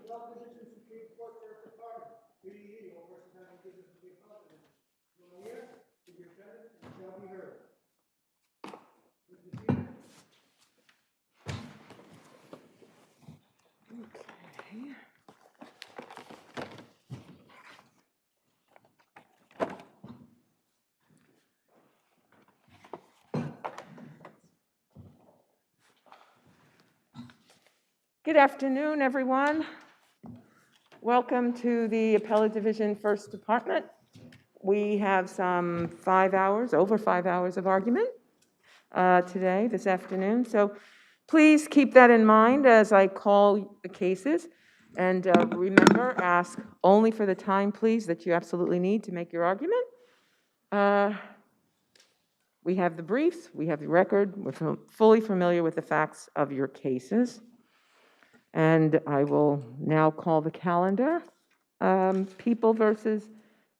Appellate Division Supreme Court First Department, PDE, all persons having business with the Appellate Division. You are here to be attended and shall be heard. Mr. Peter? Okay. Good afternoon, everyone. Welcome to the Appellate Division First Department. We have some over 5 hours of argument this afternoon. So please keep that in mind as I call the cases. And remember, ask only for the time, please, that you absolutely need to make your argument. We have the briefs, we have the record, we're fully familiar with the facts of your cases. And I will now call the calendar. People versus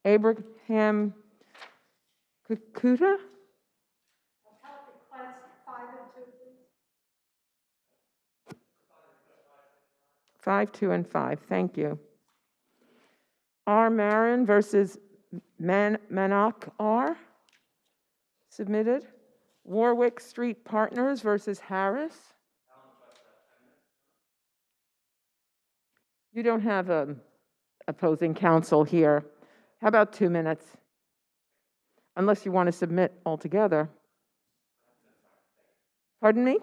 Abraham Kukuta. Appellate request 5 and 2, please. 5, 2, and 5. Thank you. R. Marin versus Manok R. Submitted. Warwick Street Partners versus Harris. You don't have an opposing counsel here. How about 2 minutes? Unless you want to submit altogether. Pardon me?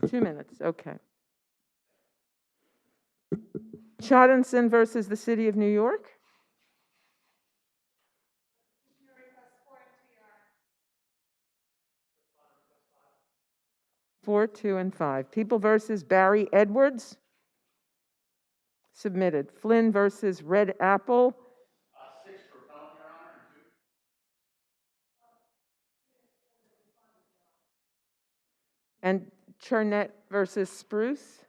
2 minutes, okay. Choddenson versus the City of New York. 4, 2, and 5. People versus Barry Edwards. Submitted. Flynn versus Red Apple. 6 for Appellate, Your Honor, and 2. And Churnett versus Spruce.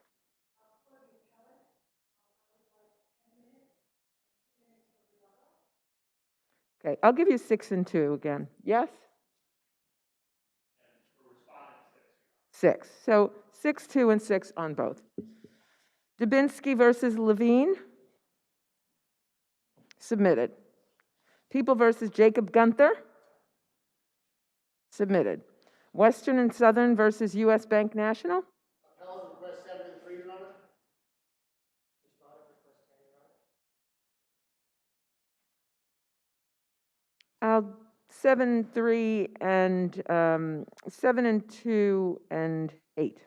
Okay, I'll give you 6 and 2 again. Yes? 6. So 6, 2, and 6 on both. Dubinsky versus Levine. Submitted. People versus Jacob Gunther. Submitted. Western and Southern versus U.S. Bank National. Appellate request 7 and 3, Your Honor. I'll 7, 3, and 7 and 2 and 8.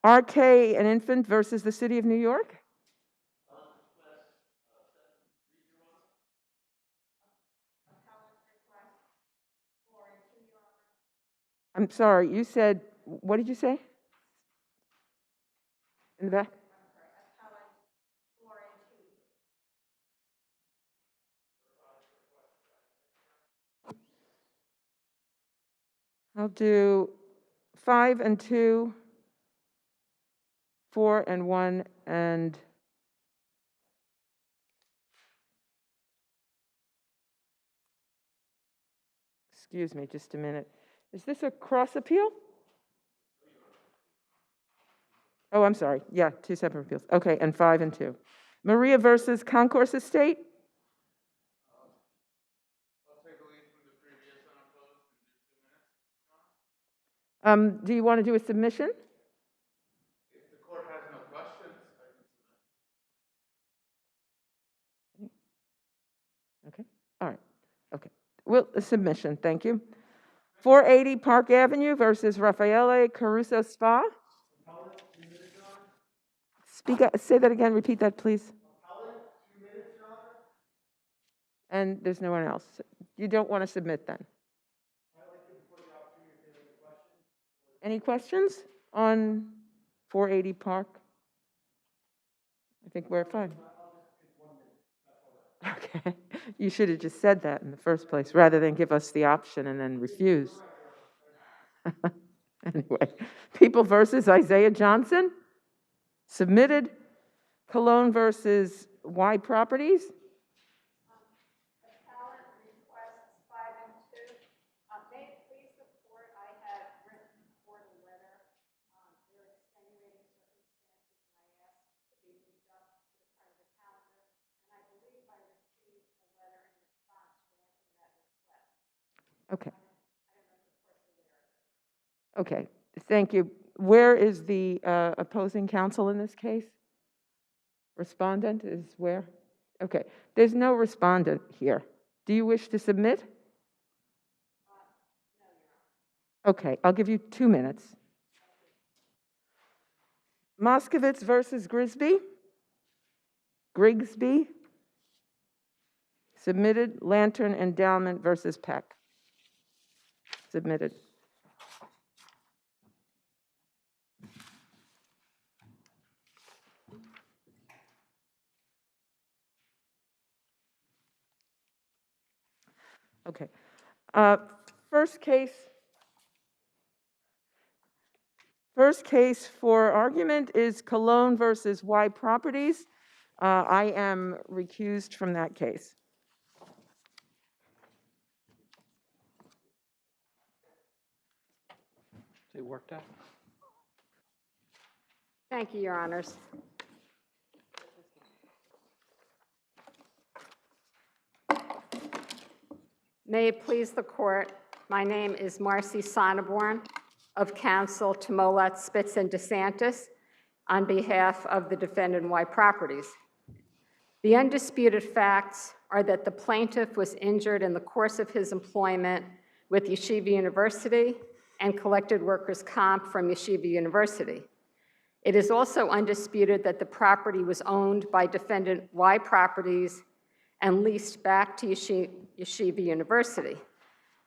RK and Infant versus the City of New York. I'm sorry, you said, what did you say? In the back? I'll do 5 and 2, 4 and 1, and excuse me just a minute. Is this a cross appeal? Oh, I'm sorry. Yeah, 2 separate appeals. Okay, and 5 and 2. Maria versus Concourse Estate. I'll take a lead from the previous unopposed and do 2 minutes. Do you want to do a submission? If the court has no questions, I can submit. Okay, all right. Okay, well, a submission, thank you. 480 Park Avenue versus Raffaele Caruso Spa. Appellate, 2 minutes, Your Honor. Say that again, repeat that, please. Appellate, 2 minutes, Your Honor. And there's no one else. You don't want to submit then? I'd like to report the opportunity if there are any questions. Any questions on 480 Park? I think we're fine. I'll just take 1 minute. That's all right. Okay, you should have just said that in the first place, rather than give us the option and then refuse. Anyway, People versus Isaiah Johnson, submitted. Cologne versus Y Properties. Appellate requests 5 and 2. May it please the court, I have written for the letter. There are extenuating circumstances Okay. Okay, thank you. Where is the opposing counsel in this case? Respondent is where? Okay, there's no respondent here. Do you wish to submit? Okay, I'll give you 2 minutes. Moskowitz versus Grigsby. Submitted. Lantern Endowment versus Peck. Submitted. Okay. First case for argument is Cologne versus Y Properties. I am recused from that case. It worked out. Thank you, Your Honors. May it please the Court, my name is Marcy Sonneborn of counsel to Molat, Spitz, and DeSantis on behalf of the defendant Y Properties. The undisputed facts are that the plaintiff was injured in the course of his employment with Yeshiva University and collected workers' comp from Yeshiva University. It is also undisputed that the property was owned by defendant Y Properties and leased back to Yeshiva University.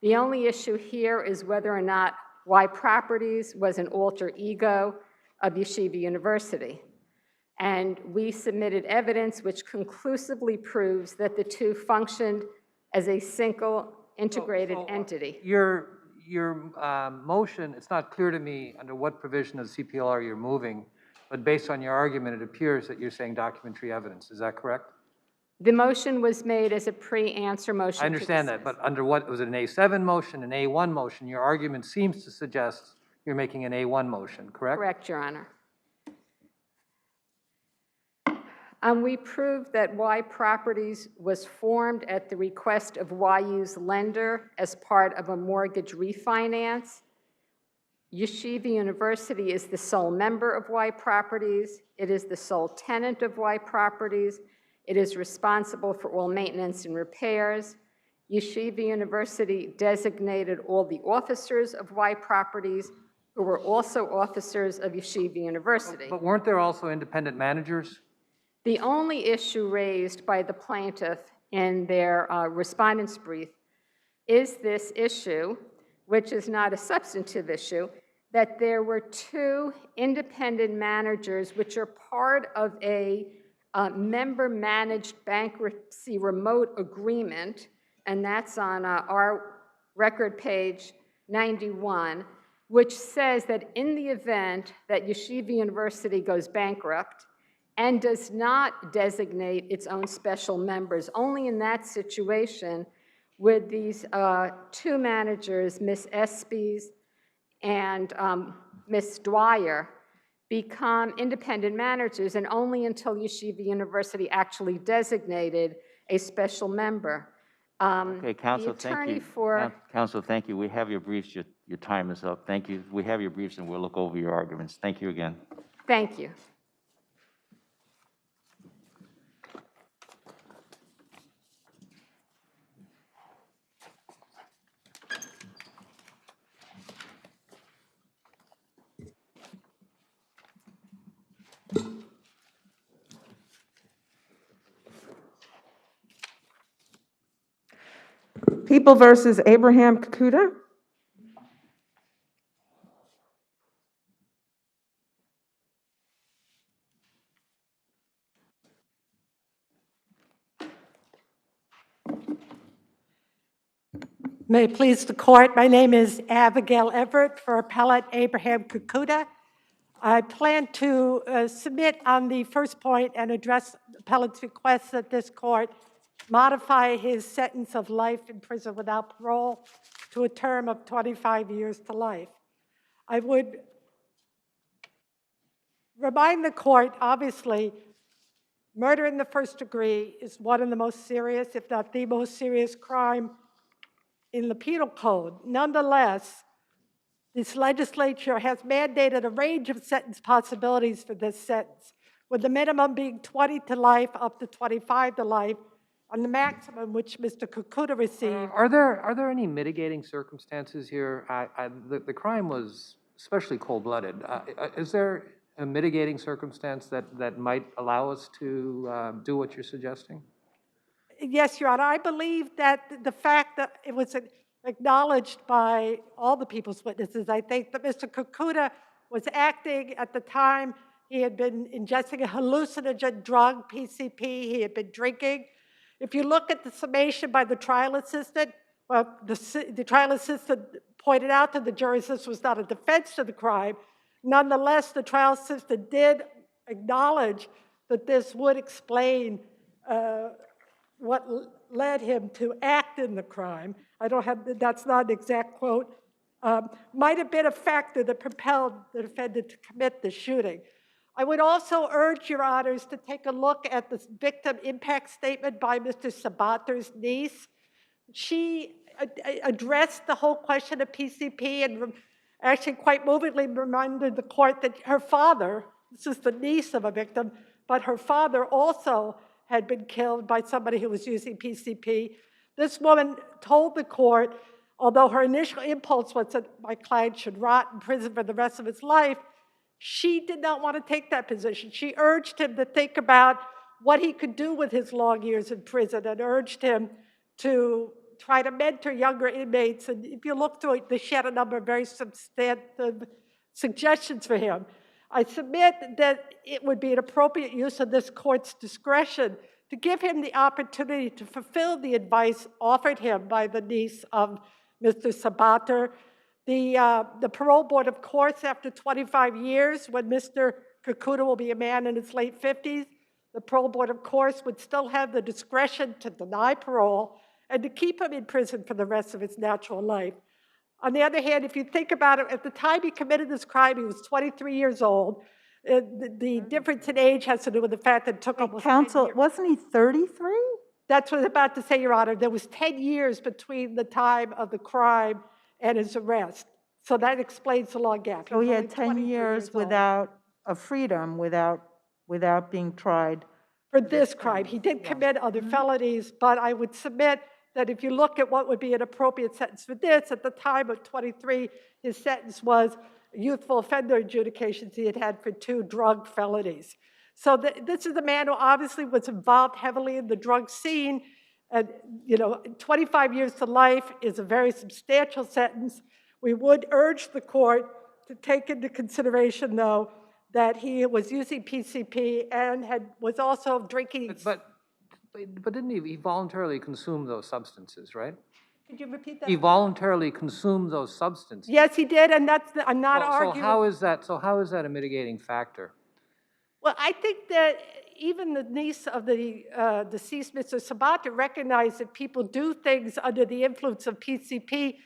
The only issue here is whether or not Y Properties was an alter ego of Yeshiva University. And we submitted evidence which conclusively proves that the two functioned as a single integrated entity. Your motion, it's not clear to me under what provision of CPLR you're moving, but based on your argument, it appears that you're saying documentary evidence. Is that correct? The motion was made as a pre-answer motion. I understand that, but under what, was it an A7 motion, an A1 motion? Your argument seems to suggest you're making an A1 motion, correct? Correct, Your Honor. We proved that Y Properties was formed at the request of YU's lender as part of a mortgage refinance. Yeshiva University is the sole member of Y Properties. It is the sole tenant of Y Properties. It is responsible for all maintenance and repairs. Yeshiva University designated all the officers of Y Properties who were also officers of Yeshiva University. But weren't there also independent managers? The only issue raised by the plaintiff in their respondent's brief is this issue, which is not a substantive issue, that there were two independent managers which are part of a member-managed bankruptcy remote agreement, and that's on our record page 91, which says that in the event that Yeshiva University goes bankrupt and does not designate its own special members, only in that situation would these two managers, Ms. Espes and Ms. Dwyer, become independent managers, and only until Yeshiva University actually designated a special member. Okay, counsel, thank you. Counsel, thank you. We have your briefs. Your time is up. Thank you. We have your briefs, and we'll look over your arguments. Thank you again. Thank you. People versus Abraham Kakuta. May it please the court, my name is Abigail Everett for Appellate Abraham Kakuta. I plan to submit on the first point and address Appellate's request that this court modify his sentence of life in prison without parole to a term of 25 years to life. I would remind the court, obviously, murder in the first degree is one of the most serious, if not the most serious crime in the penal code. Nonetheless, this legislature has mandated a range of sentence possibilities for this sentence, with the minimum being 20 to life up to 25 to life, and the maximum, which Mr. Kukuda received. Are there any mitigating circumstances here? The crime was especially cold-blooded. Is there a mitigating circumstance that might allow us to do what you're suggesting? Yes, Your Honor. I believe that the fact that it was acknowledged by all the people's witnesses, I think that Mr. Kukuda was acting at the time. He had been ingesting a hallucinogen drug, PCP. He had been drinking. If you look at the summation by the trial assistant, well, the trial assistant pointed out to the jurors this was not a defense to the crime. Nonetheless, the trial assistant did acknowledge that this would explain what led him to act in the crime. I don't have, that's not an exact quote. Might have been a factor that propelled the defendant to commit the shooting. I would also urge Your Honors to take a look at the victim impact statement by Mr. Sabater's niece. She addressed the whole question of PCP and actually quite movingly reminded the court that her father, this is the niece of a victim, but her father also had been killed by somebody who was using PCP. This woman told the court, although her initial impulse was that my client should rot in prison for the rest of his life, she did not want to take that position. She urged him to think about what he could do with his long years in prison and urged him to try to mentor younger inmates. And if you look through it, she had a number of very substantive suggestions for him. I submit that it would be an appropriate use of this court's discretion to give him the opportunity to fulfill the advice offered him by the niece of Mr. Sabater. The parole board, of course, after 25 years, when Mr. Kukuda will be a man in his late 50s, the parole board, of course, would still have the discretion to deny parole and to keep him in prison for the rest of his natural life. On the other hand, if you think about it, at the time he committed this crime, he was 23 years old. The difference in age has to do with the fact that it took almost 10 Counsel, years. wasn't he 33? That's what I was about to say, Your Honor. There was 10 years between the time of the crime and his arrest. So that explains the long gap. So he was had only 10 23 years old. without a freedom, without being tried. For this crime. He did commit other felonies, but I would submit that if you look at what would be an appropriate sentence for this, at the time of 23, his sentence was youthful offender adjudications he had had for 2 drug felonies. So this is a man who obviously was involved heavily in the drug scene. And, 25 years to life is a very substantial sentence. We would urge the court to take into consideration, though, that he was using PCP and was also drinking. But didn't he voluntarily consume those substances, right? Could you repeat that? He voluntarily consumed those substances. Yes, he did, and I'm not arguing. So how is that a mitigating factor? Well, I think that even the niece of the deceased Mr. Sabater recognized that people do things under the influence of PCP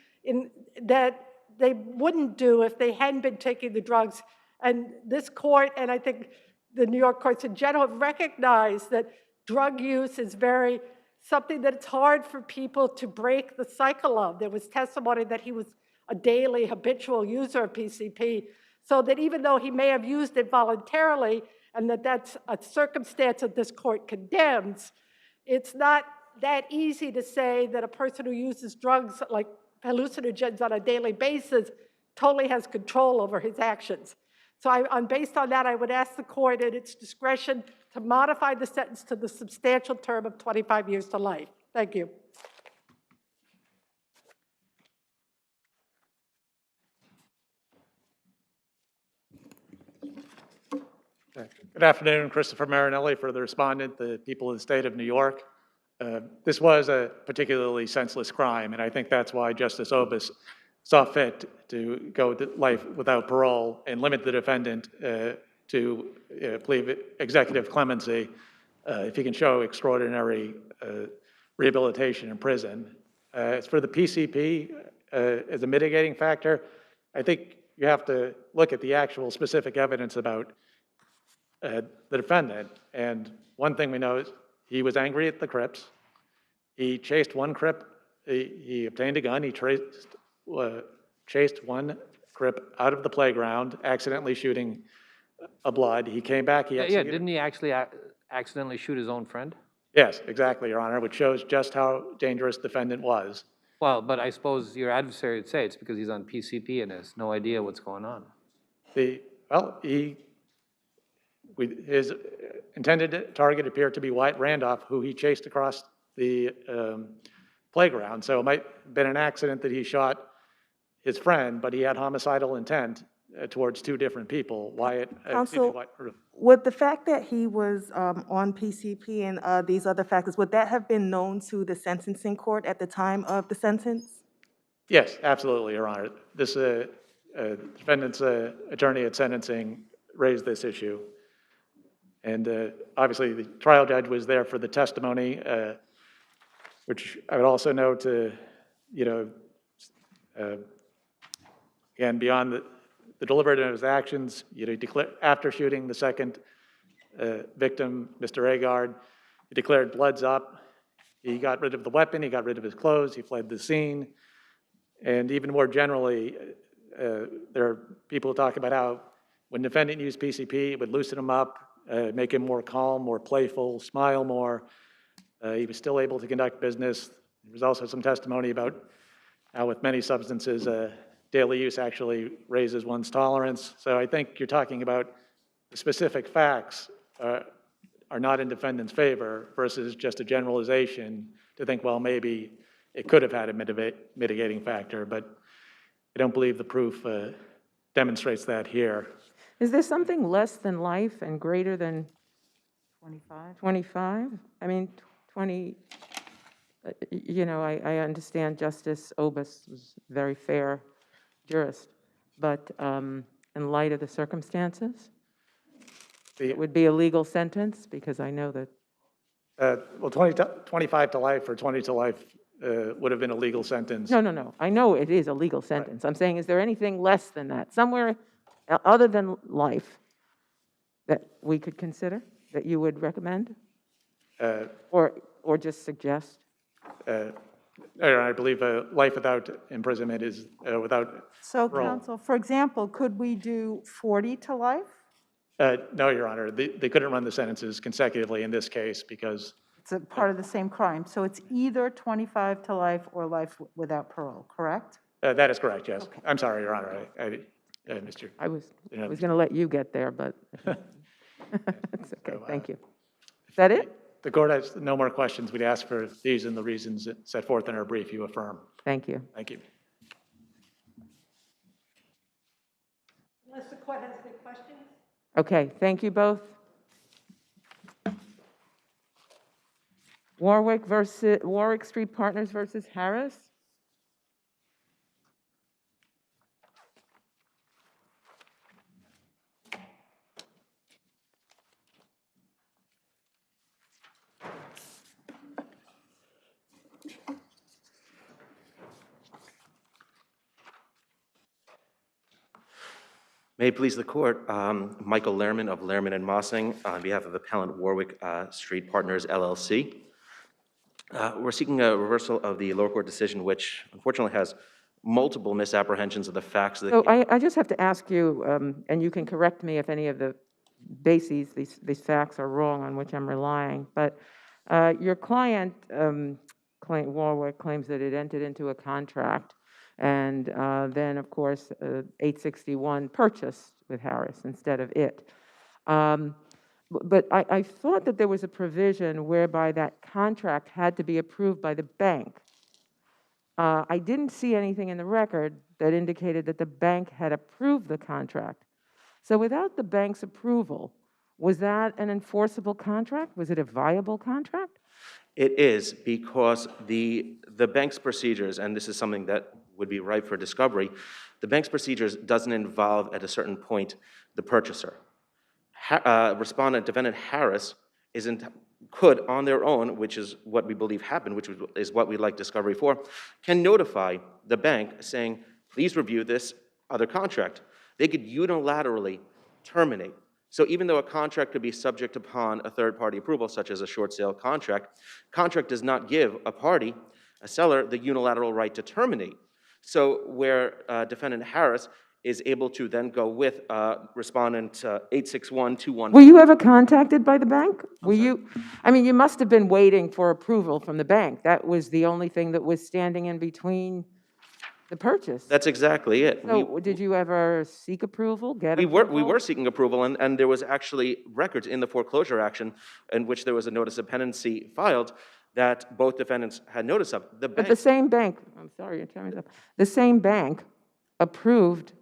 that they wouldn't do if they hadn't been taking the drugs. And this court, and I think the New York courts in general, have recognized that drug use is something that it's hard for people to break the cycle of. There was testimony that he was a daily habitual user of PCP, so that even though he may have used it voluntarily, and that's a circumstance that this court condemns, it's not that easy to say that a person who uses drugs like hallucinogens on a daily basis totally has control over his actions. So based on that, I would ask the court at its discretion to modify the sentence to the substantial term of 25 years to life. Thank you. Good afternoon, Christopher Marinelli for the respondent, the people of the state of New York. This was a particularly senseless crime, and I think that's why Justice Obis saw fit to go to life without parole and limit the defendant to plead executive clemency if he can show extraordinary rehabilitation in prison. As for the PCP as a mitigating factor, I think you have to look at the actual specific evidence about the defendant. And one thing we know is he was angry at the Crips. He chased one Crip he obtained a gun, he chased one Crip out of the playground, accidentally shooting a blood. He came back, he Yeah, executed. didn't he actually accidentally shoot his own friend? Yes, exactly, Your Honor, which shows just how dangerous defendant was. Well, but I suppose your adversary would say it's because he's on PCP and has no idea what's going on. His intended target appeared to be Wyatt Randolph, who he chased across the playground. So it might have been an accident that he shot his friend, but he had homicidal intent towards two different people. Counsel, would the fact that he was on PCP and these other factors, would that have been known to the sentencing court at the time of the sentence? Yes, absolutely, Your Honor. This defendant's attorney at sentencing raised this issue. And obviously, the trial judge was there for the testimony, which I would also note, again, beyond the deliberative of his actions, after shooting the second victim, Mr. Agard, he declared blood's up. He got rid of the weapon, he got rid of his clothes, he fled the scene. And even more generally, there are people who talk about how when the defendant used PCP, it would loosen him up, make him more calm, more playful, smile more. He was still able to conduct business. There was also some testimony about how with many substances, daily use actually raises one's tolerance. So I think you're talking about the specific facts are not in defendant's favor versus just a generalization to think, well, maybe it could have had a mitigating factor, but I don't believe the proof demonstrates that here. Is there something less than life and greater than 25? 25? I mean, 20, I understand Justice Obis was a very fair jurist, but in light of the circumstances, it would be a legal sentence, because I know that. Well, 25 to life or 20 to life would have been a legal sentence. No. I know it is a legal sentence. I'm saying, is there anything less than that, somewhere other than life, that we could consider, that you would recommend? Or just suggest? I believe life without imprisonment is without So, parole. counsel, for example, could we do 40 to life? No, Your Honor. They couldn't run the sentences consecutively in this case because It's a part of the same crime. So it's either 25 to life or life without parole, correct? that is correct, yes. Okay. I'm sorry, Your Honor. I missed you. I was going to let you get there, but it's okay, thank you. Is that it? The court has no more questions. We'd ask for these and the reasons set forth in our brief. You affirm. Thank you. Thank you. Unless the court has any questions? Okay, thank you both. Warwick Street Partners versus Harris. May it please the court, Michael Lehrman of Lehrman and Mossing on behalf of Appellant Warwick Street Partners LLC. We're seeking a reversal of the lower court decision, which unfortunately has multiple misapprehensions of the facts. So I just have to ask you, and you can correct me if any of the bases, these facts are wrong on which I'm relying, but your client, Warwick, claims that it entered into a contract, and then, of course, 861 purchased with Harris instead of it. But I thought that there was a provision whereby that contract had to be approved by the bank. I didn't see anything in the record that indicated that the bank had approved the contract. So without the bank's approval, was that an enforceable contract? Was it a viable contract? It is, because the bank's procedures, and this is something that would be ripe for discovery, the bank's procedures doesn't involve at a certain point the purchaser. Respondent, defendant Harris, could on their own, which is what we believe happened, which is what we'd like discovery for, can notify the bank saying, please review this other contract. They could unilaterally terminate. So even though a contract could be subject upon a third-party approval, such as a short sale contract, contract does not give a party a seller the unilateral right to terminate. So where Defendant Harris is able to then go with Respondent 86121. Were you ever contacted by the bank? Were you, I mean, you must have been waiting for approval from the bank. That was the only thing that was standing in between the purchase. That's exactly it. So did you ever seek approval, get We approval? were seeking approval, and there was actually records in the foreclosure action in which there was a notice of pendency filed that both defendants had notice of. But the same bank, I'm sorry, you're telling me that, the same bank approved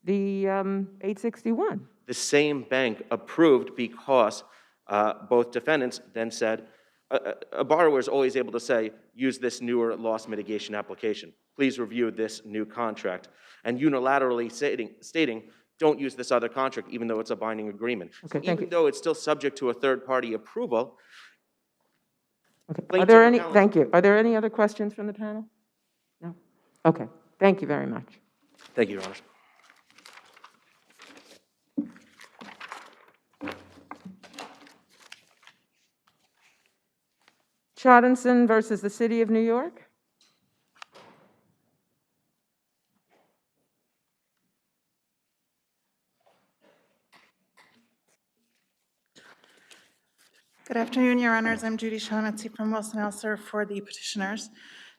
the 861. The same bank approved because both defendants then said, a borrower is always able to say, use this newer loss mitigation application. Please review this new contract. And unilaterally stating, don't use this other contract, even though it's a binding agreement. Okay, So thank even you. though it's still subject to a third-party approval. Okay. Are there any, thank you. Are there any other questions from the panel? No? Okay, thank you very much. Thank you, Your Honor. Chodinson versus the City of New York? Good afternoon, Your Honors. I'm Judy Shaughnessy from Wilson Elser for the petitioners,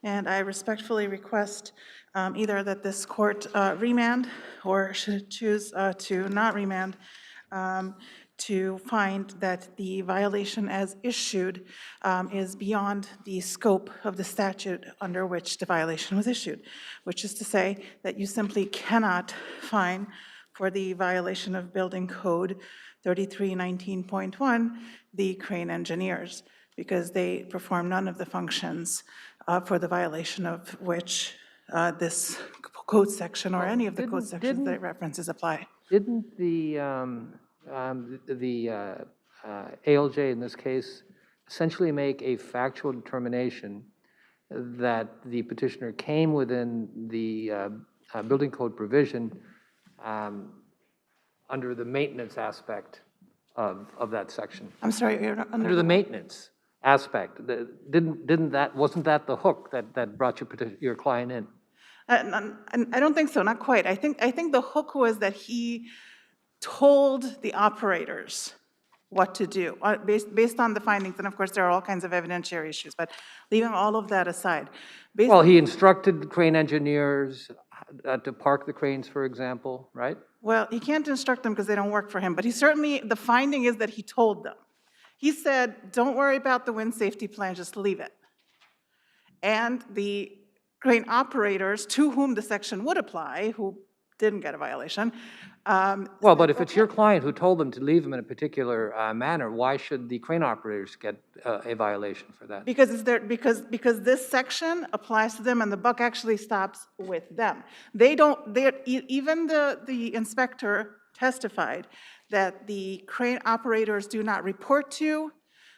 and I respectfully request either that this court remand or should it choose to not remand to find that the violation as issued is beyond the scope of the statute under which the violation was issued, which is to say that you simply cannot fine for the violation of Building Code 3319.1 the crane engineers, because they perform none of the functions for the violation of which this code section or any of the code sections that it references apply. Didn't the ALJ in this case essentially make a factual determination that the petitioner came within the building code provision under the maintenance aspect of that section? I'm sorry, you're not Under the maintenance aspect, wasn't that the hook that brought your client in? I don't think so, not quite. I think the hook was that he told the operators what to do based on the findings, and of course there are all kinds of evidentiary issues, but leaving all of that aside. Well, he instructed crane engineers to park the cranes, for example, right? Well, he can't instruct them because they don't work for him, but he certainly, the finding is that he told them. He said, don't worry about the wind safety plan, just leave it. And the crane operators, to whom the section would apply, who didn't get a violation. Well, but if it's your client who told them to leave them in a particular manner, why should the crane operators get a violation for that? Because this section applies to them and the buck actually stops with them. They don't, even the inspector testified that the crane operators do not report to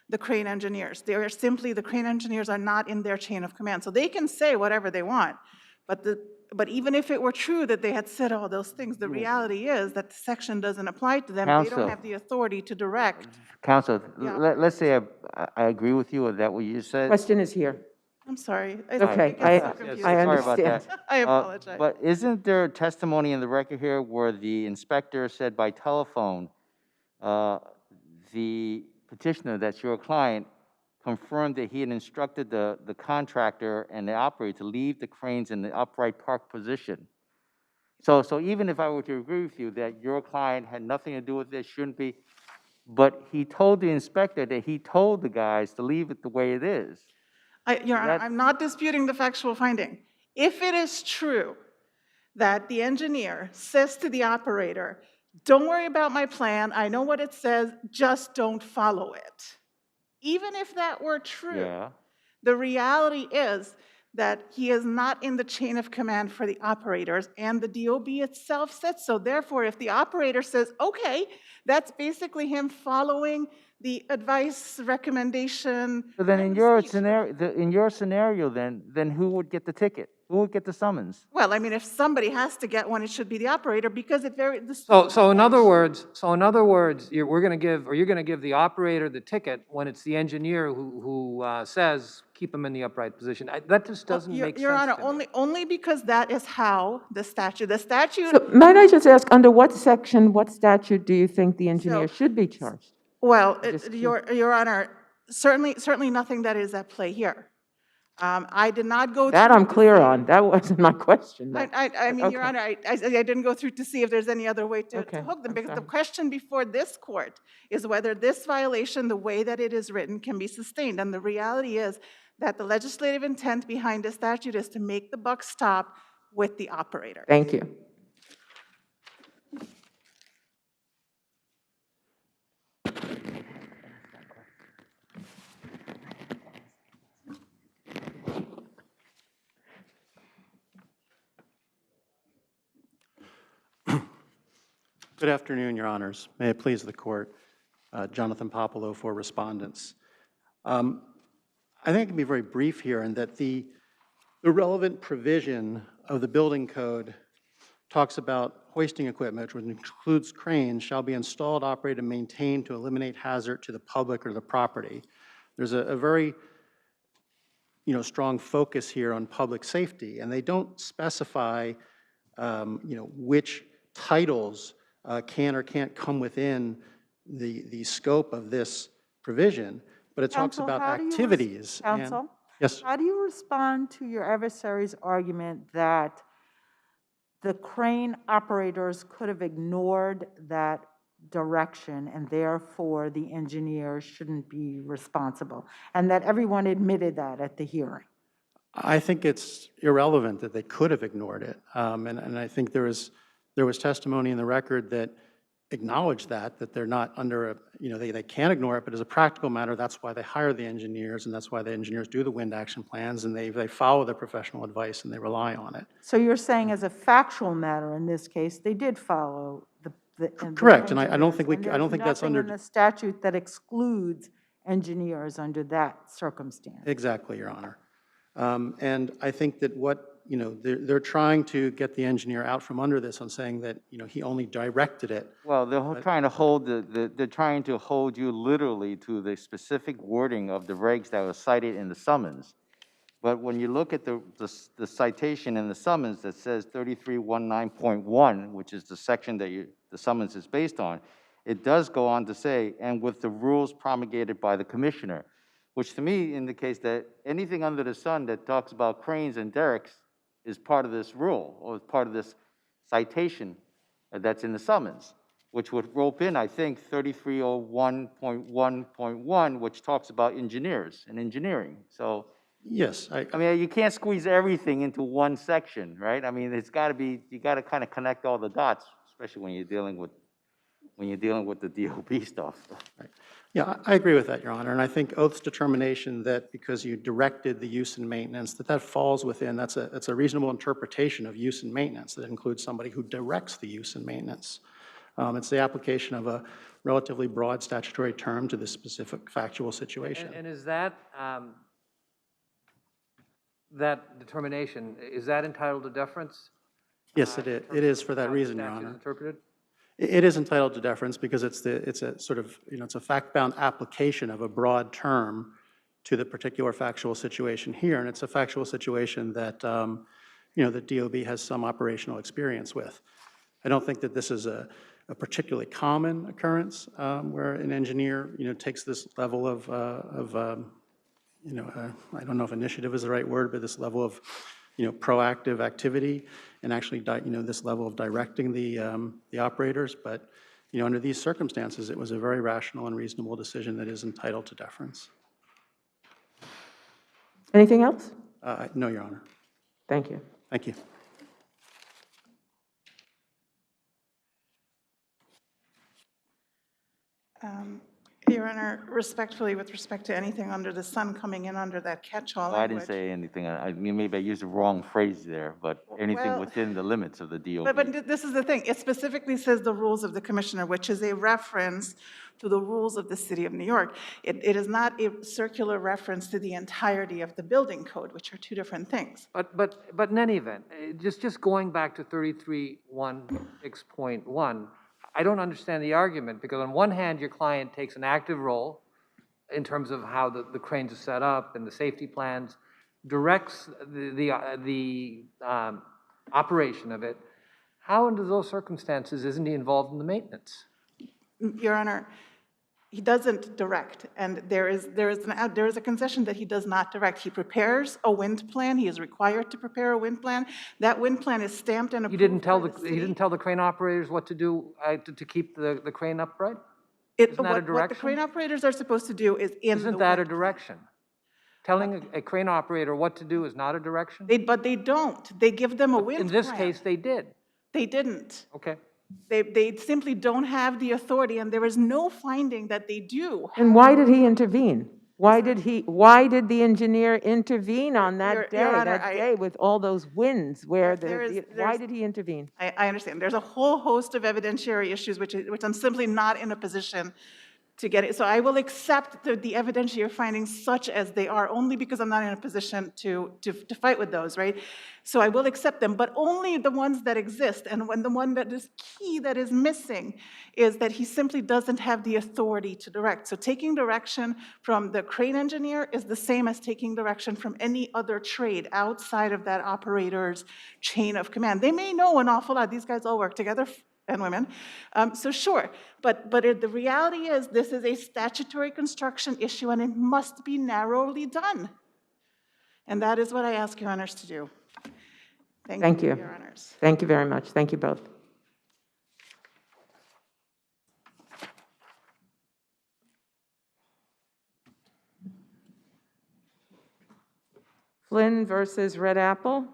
the crane engineers. They are simply, the crane engineers are not in their chain of command. So they can say whatever they want, but even if it were true that they had said all those things, the reality is that the section doesn't apply to them. They don't have the authority to direct. Counsel, let's say I agree with you with that, what you said. Question is here. I'm sorry. Okay, I understand. I apologize. But isn't there testimony in the record here where the inspector said by telephone, the petitioner, that's your client, confirmed that he had instructed the contractor and the operator to leave the cranes in the upright park position? So even if I were to agree with you that your client had nothing to do with this, shouldn't be, but he told the inspector that he told the guys to leave it the way it is. Your Honor, I'm not disputing the factual finding. If it is true that the engineer says to the operator, don't worry about my plan, I know what it says, just don't follow it. Even if that were true, the reality is that he is not in the chain of command for the operators, and the DOB itself said so. Therefore, if the operator says, okay, that's basically him following the advice, recommendation. So then in your scenario, then who would get the ticket? Who would get the summons? Well, I mean, if somebody has to get one, it should be the operator, because it very, the So in other words, we're going to give, or you're going to give the operator the ticket when it's the engineer who says, keep them in the upright position. That just doesn't make sense Your Honor, to me. only because that is how the statute, So might I just ask, under what section, what statute do you think the engineer So- should be charged? well, Just Your Honor, certainly nothing that is at play here. I did not go. That through I'm to clear see- on. That wasn't my question. though. I mean, Your Okay. Honor, I didn't go through to see if there's any other way to Okay, hook them, I'm because the sorry. question before this court is whether this violation, the way that it is written, can be sustained. And the reality is that the legislative intent behind the statute is to make the buck stop with the operator. Thank you. Good afternoon, Your Honors. May it please the Court. Jonathan Popolo for respondents. I think I can be very brief here in that the relevant provision of the building code talks about hoisting equipment, which includes cranes, shall be installed, operated, and maintained to eliminate hazard to the public or the property. There's a very strong focus here on public safety, and they don't specify which titles can or can't come within the scope of this provision, but it talks Counsel, about how do you activities. and- Counsel? Yes. How do you respond to your adversary's argument that the crane operators could have ignored that direction and therefore the engineers shouldn't be responsible, and that everyone admitted that at the hearing? I think it's irrelevant that they could have ignored it. And I think there was testimony in the record that acknowledged that they're not under they can ignore it, but as a practical matter, that's why they hire the engineers, and that's why the engineers do the wind action plans, and they follow their professional advice and they rely on it. So you're saying as a factual matter in this case, they did follow the Correct, and I don't engineers, think and I don't there's think that's nothing under in the statute that excludes engineers under that circumstance. Exactly, Your Honor. And I think that they're trying to get the engineer out from under this on saying that, he only directed it. Well, they're trying to hold they're trying to hold you literally to the specific wording of the regs that was cited in the summons. But when you look at the citation in the summons that says 3319.1, which is the section that the summons is based on, it does go on to say, and with the rules promulgated by the commissioner, which to me indicates that anything under the sun that talks about cranes and derricks is part of this rule, or is part of this citation that's in the summons, which would rope in, I think, 3301.1.1, which talks about engineers and engineering. So, Yes. I mean, you can't squeeze everything into one section, right? I mean, it's got to be, you got to kind of connect all the dots, especially when you're dealing with the DOB stuff. Right. Yeah, I agree with that, Your Honor. And I think Oath's determination that because you directed the use and maintenance, that falls within, that's a reasonable interpretation of use and maintenance that includes somebody who directs the use and maintenance. It's the application of a relatively broad statutory term to this specific factual situation. And is that, that determination, is that entitled to deference? Yes, it is for that How the reason, Your statute is Honor. interpreted? It is entitled to deference because it's a sort of, it's a fact-bound application of a broad term to the particular factual situation here, and it's a factual situation that, the DOB has some operational experience with. I don't think that this is a particularly common occurrence where an engineer, takes this level of I don't know if initiative is the right word, but this level of, proactive activity and actually, this level of directing the operators. But, under these circumstances, it was a very rational and reasonable decision that is entitled to deference. Anything else? No, Your Honor. Thank you. Thank you. Your Honor, respectfully, with respect to anything under the sun coming in under that catch-all Well, I didn't language. say anything, I mean, maybe I used the wrong phrase there, but anything Well, within the limits of the DOB. But this is the thing, it specifically says the rules of the commissioner, which is a reference to the rules of the city of New York. It is not a circular reference to the entirety of the building code, which are two different things. But in any event, just going back to 3316.1, I don't understand the argument, because on one hand, your client takes an active role in terms of how the cranes are set up and the safety plans, directs the operation of it. How under those circumstances isn't he involved in the maintenance? Your Honor, he doesn't direct, and there is a concession that he does not direct. He prepares a wind plan. He is required to prepare a wind plan. That wind plan is stamped and approved. He didn't tell the crane operators what to do to keep the crane upright? Isn't that a direction? What the crane operators are supposed to do is in the Isn't that a wind plan. direction? Telling a crane operator what to do is not a direction? But they don't. They give them a wind plan. In this case, they did. They didn't. Okay. They simply don't have the authority, and there is no finding that they do. And why did he intervene? Why did the engineer intervene on Your that Honor, day with all those winds where why there's- did he intervene? I understand. There's a whole host of evidentiary issues which I'm simply not in a position to get it. So I will accept the evidentiary findings such as they are, only because I'm not in a position to fight with those, right? So I will accept them, but only the ones that exist. And when the one that is key, that is missing, is that he simply doesn't have the authority to direct. So taking direction from the crane engineer is the same as taking direction from any other trade outside of that operator's chain of command. They may know an awful lot. These guys all work together, and women. So sure, but the reality is this is a statutory construction issue, and it must be narrowly done. And that is what I ask your honors to do. Thank you. Your honors. Thank you very much. Thank you both. Flynn versus Red Apple.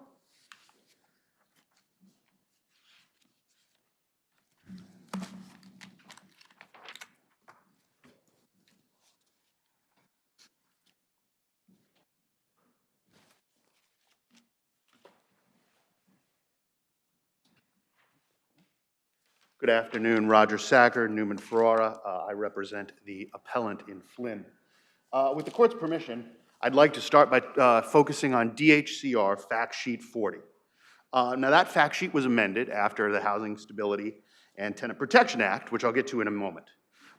Good afternoon, Roger Sacker, Newman Ferrara. I represent the appellant in Flynn. With the court's permission, I'd like to start by focusing on DHCR Fact Sheet 40. Now that fact sheet was amended after the Housing Stability and Tenant Protection Act, which I'll get to in a moment.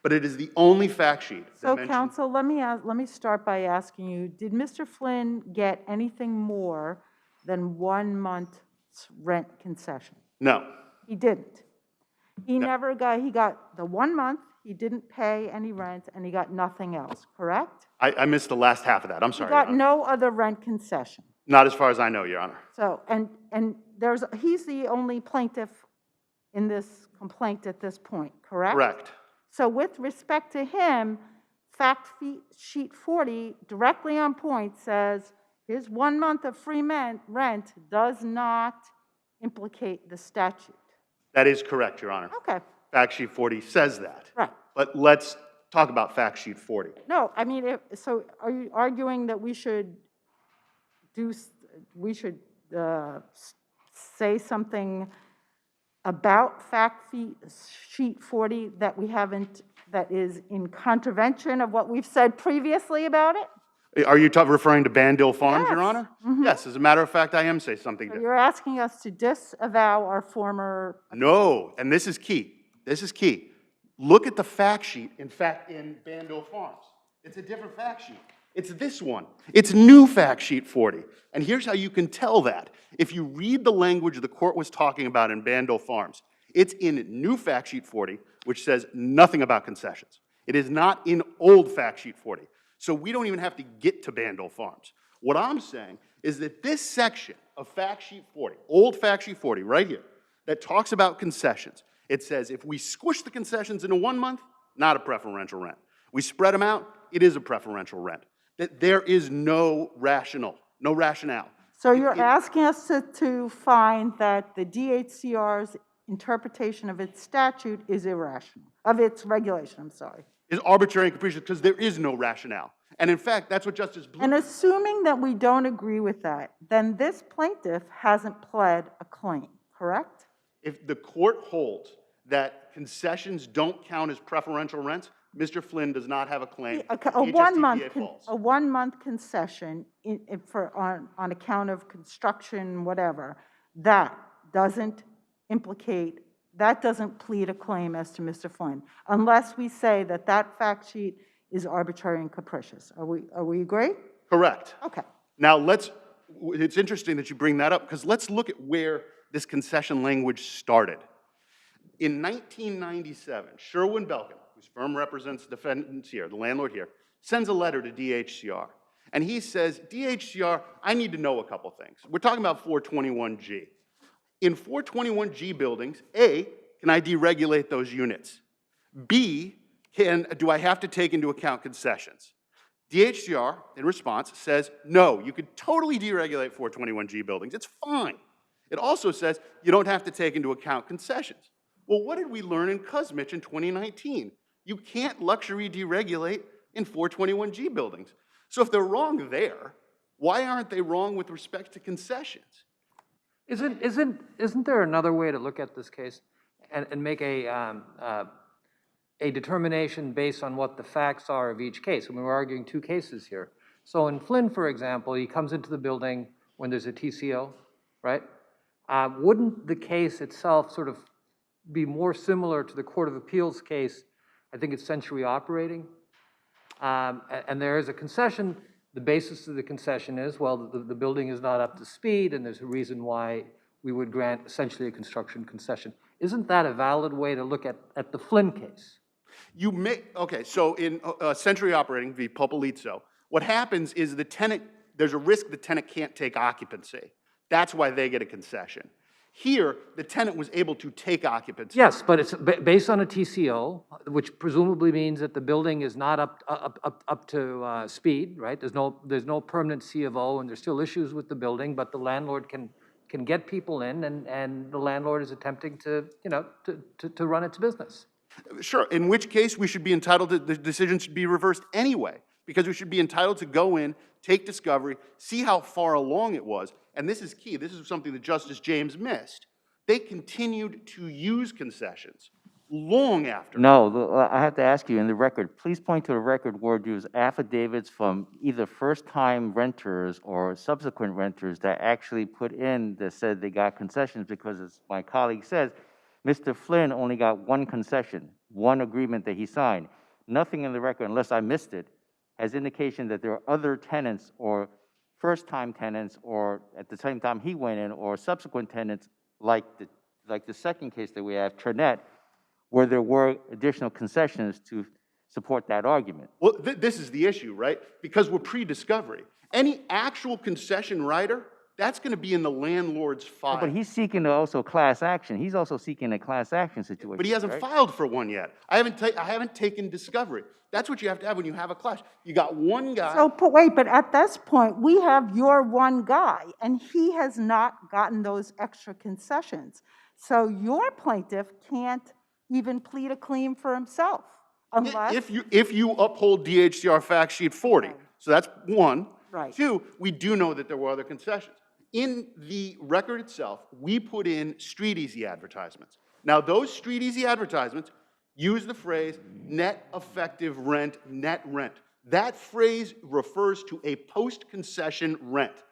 But it is the only fact sheet that So mentions... counsel, let me start by asking you, did Mr. Flynn get anything more than 1 month's rent concession? No. He didn't. He got the 1 month, he didn't pay any rent, and he got nothing else, correct? I missed the last half of that. I'm sorry, He got Your Honor. no other rent concession. Not as far as I know, Your Honor. So, and he's the only plaintiff in this complaint at this point, correct? Correct. So with respect to him, fact sheet 40 directly on point says his 1 month of free rent does not implicate the statute. That is correct, Your Honor. Okay. Fact sheet 40 says that. Right. But let's talk about fact sheet 40. No, I mean, so are you arguing that we should say something about fact sheet 40 that we haven't, that is in contravention of what we've said previously about it? Are you referring to Bandil Farms, Yes. Your Honor? Mhm. Yes, as a matter of fact, I am saying something So different. you're asking us to disavow our former... No, and this is key. This is key. Look at the fact sheet, in fact, in Bandil Farms. It's a different fact sheet. It's this one. It's new fact sheet 40. And here's how you can tell that. If you read the language the court was talking about in Bandil Farms, it's in new fact sheet 40, which says nothing about concessions. It is not in old fact sheet 40. So we don't even have to get to Bandil Farms. What I'm saying is that this section of fact sheet 40, old fact sheet 40 right here, that talks about concessions, it says if we squish the concessions into 1 month, not a preferential rent. We spread them out, it is a preferential rent. That there is no rationale. So you're asking us to find that the DHCR's interpretation of its statute is irrational, of its regulation, I'm sorry. is arbitrary and capricious because there is no rationale. And in fact, that's what Justice Blue. And assuming that we don't agree with that, then this plaintiff hasn't pled a claim, correct? If the court holds that concessions don't count as preferential rents, Mr. Flynn does not have a claim. A one-month, HSTPA falls. a one-month concession on account of construction, whatever, that doesn't implicate, that doesn't plead a claim as to Mr. Flynn, unless we say that that fact sheet is arbitrary and capricious. Are we agree? Correct. Okay. Now it's interesting that you bring that up because let's look at where this concession language started. In 1997, Sherwin Belkin, whose firm represents the defendants here, the landlord here, sends a letter to DHCR. And he says, DHCR, I need to know a couple things. We're talking about 421G. In 421G buildings, A, can I deregulate those units? B, do I have to take into account concessions? DHCR, in response, says, no, you could totally deregulate 421G buildings. It's fine. It also says you don't have to take into account concessions. Well, what did we learn in Kuzmich in 2019? You can't luxury deregulate in 421G buildings. So if they're wrong there, why aren't they wrong with respect to concessions? Isn't there another way to look at this case and make a determination based on what the facts are of each case? I mean, we're arguing two cases here. So in Flynn, for example, he comes into the building when there's a TCO, right? Wouldn't the case itself sort of be more similar to the Court of Appeals case? I think it's Century Operating. And there is a concession. The basis of the concession is, well, the building is not up to speed, and there's a reason why we would grant essentially a construction concession. Isn't that a valid way to look at the Flynn case? You may, okay, so in Century Operating v. Popolizzo, what happens is the tenant, there's a risk the tenant can't take occupancy. That's why they get a concession. Here, the tenant was able to take occupancy. Yes, but it's based on a TCO, which presumably means that the building is not up to speed, right? There's no permanent C of O, and there's still issues with the building, but the landlord can get people in, and the landlord is attempting to run its business. Sure, in which case we should be entitled to, the decision should be reversed anyway, because we should be entitled to go in, take discovery, see how far along it was, and this is key, this is something that Justice James missed. They continued to use concessions long after. No, I have to ask you, in the record, please point to the record where there's affidavits from either first-time renters or subsequent renters that actually put in that said they got concessions, because as my colleague says, Mr. Flynn only got one concession, one agreement that he signed. Nothing in the record, unless I missed it, has indication that there are other tenants or first-time tenants, or at the same time he went in, or subsequent tenants like the second case that we have, Trinette, where there were additional concessions to support that argument. Well, this is the issue, right? Because we're pre-discovery. Any actual concession writer, that's going to be in the landlord's file. But he's seeking also class action. He's also seeking a class action situation. But he hasn't filed for one yet. I haven't taken discovery. That's what you have to have when you have a clash. You got one guy. So, but at this point, we have your one guy, and he has not gotten those extra concessions. So your plaintiff can't even plead a claim for himself, unless... If you uphold DHCR fact sheet 40. Right. So that's one. Right. Two, we do know that there were other concessions. In the record itself, we put in street easy advertisements. Now, those street easy advertisements use the phrase net effective rent, net rent. That phrase refers to a post-concession rent.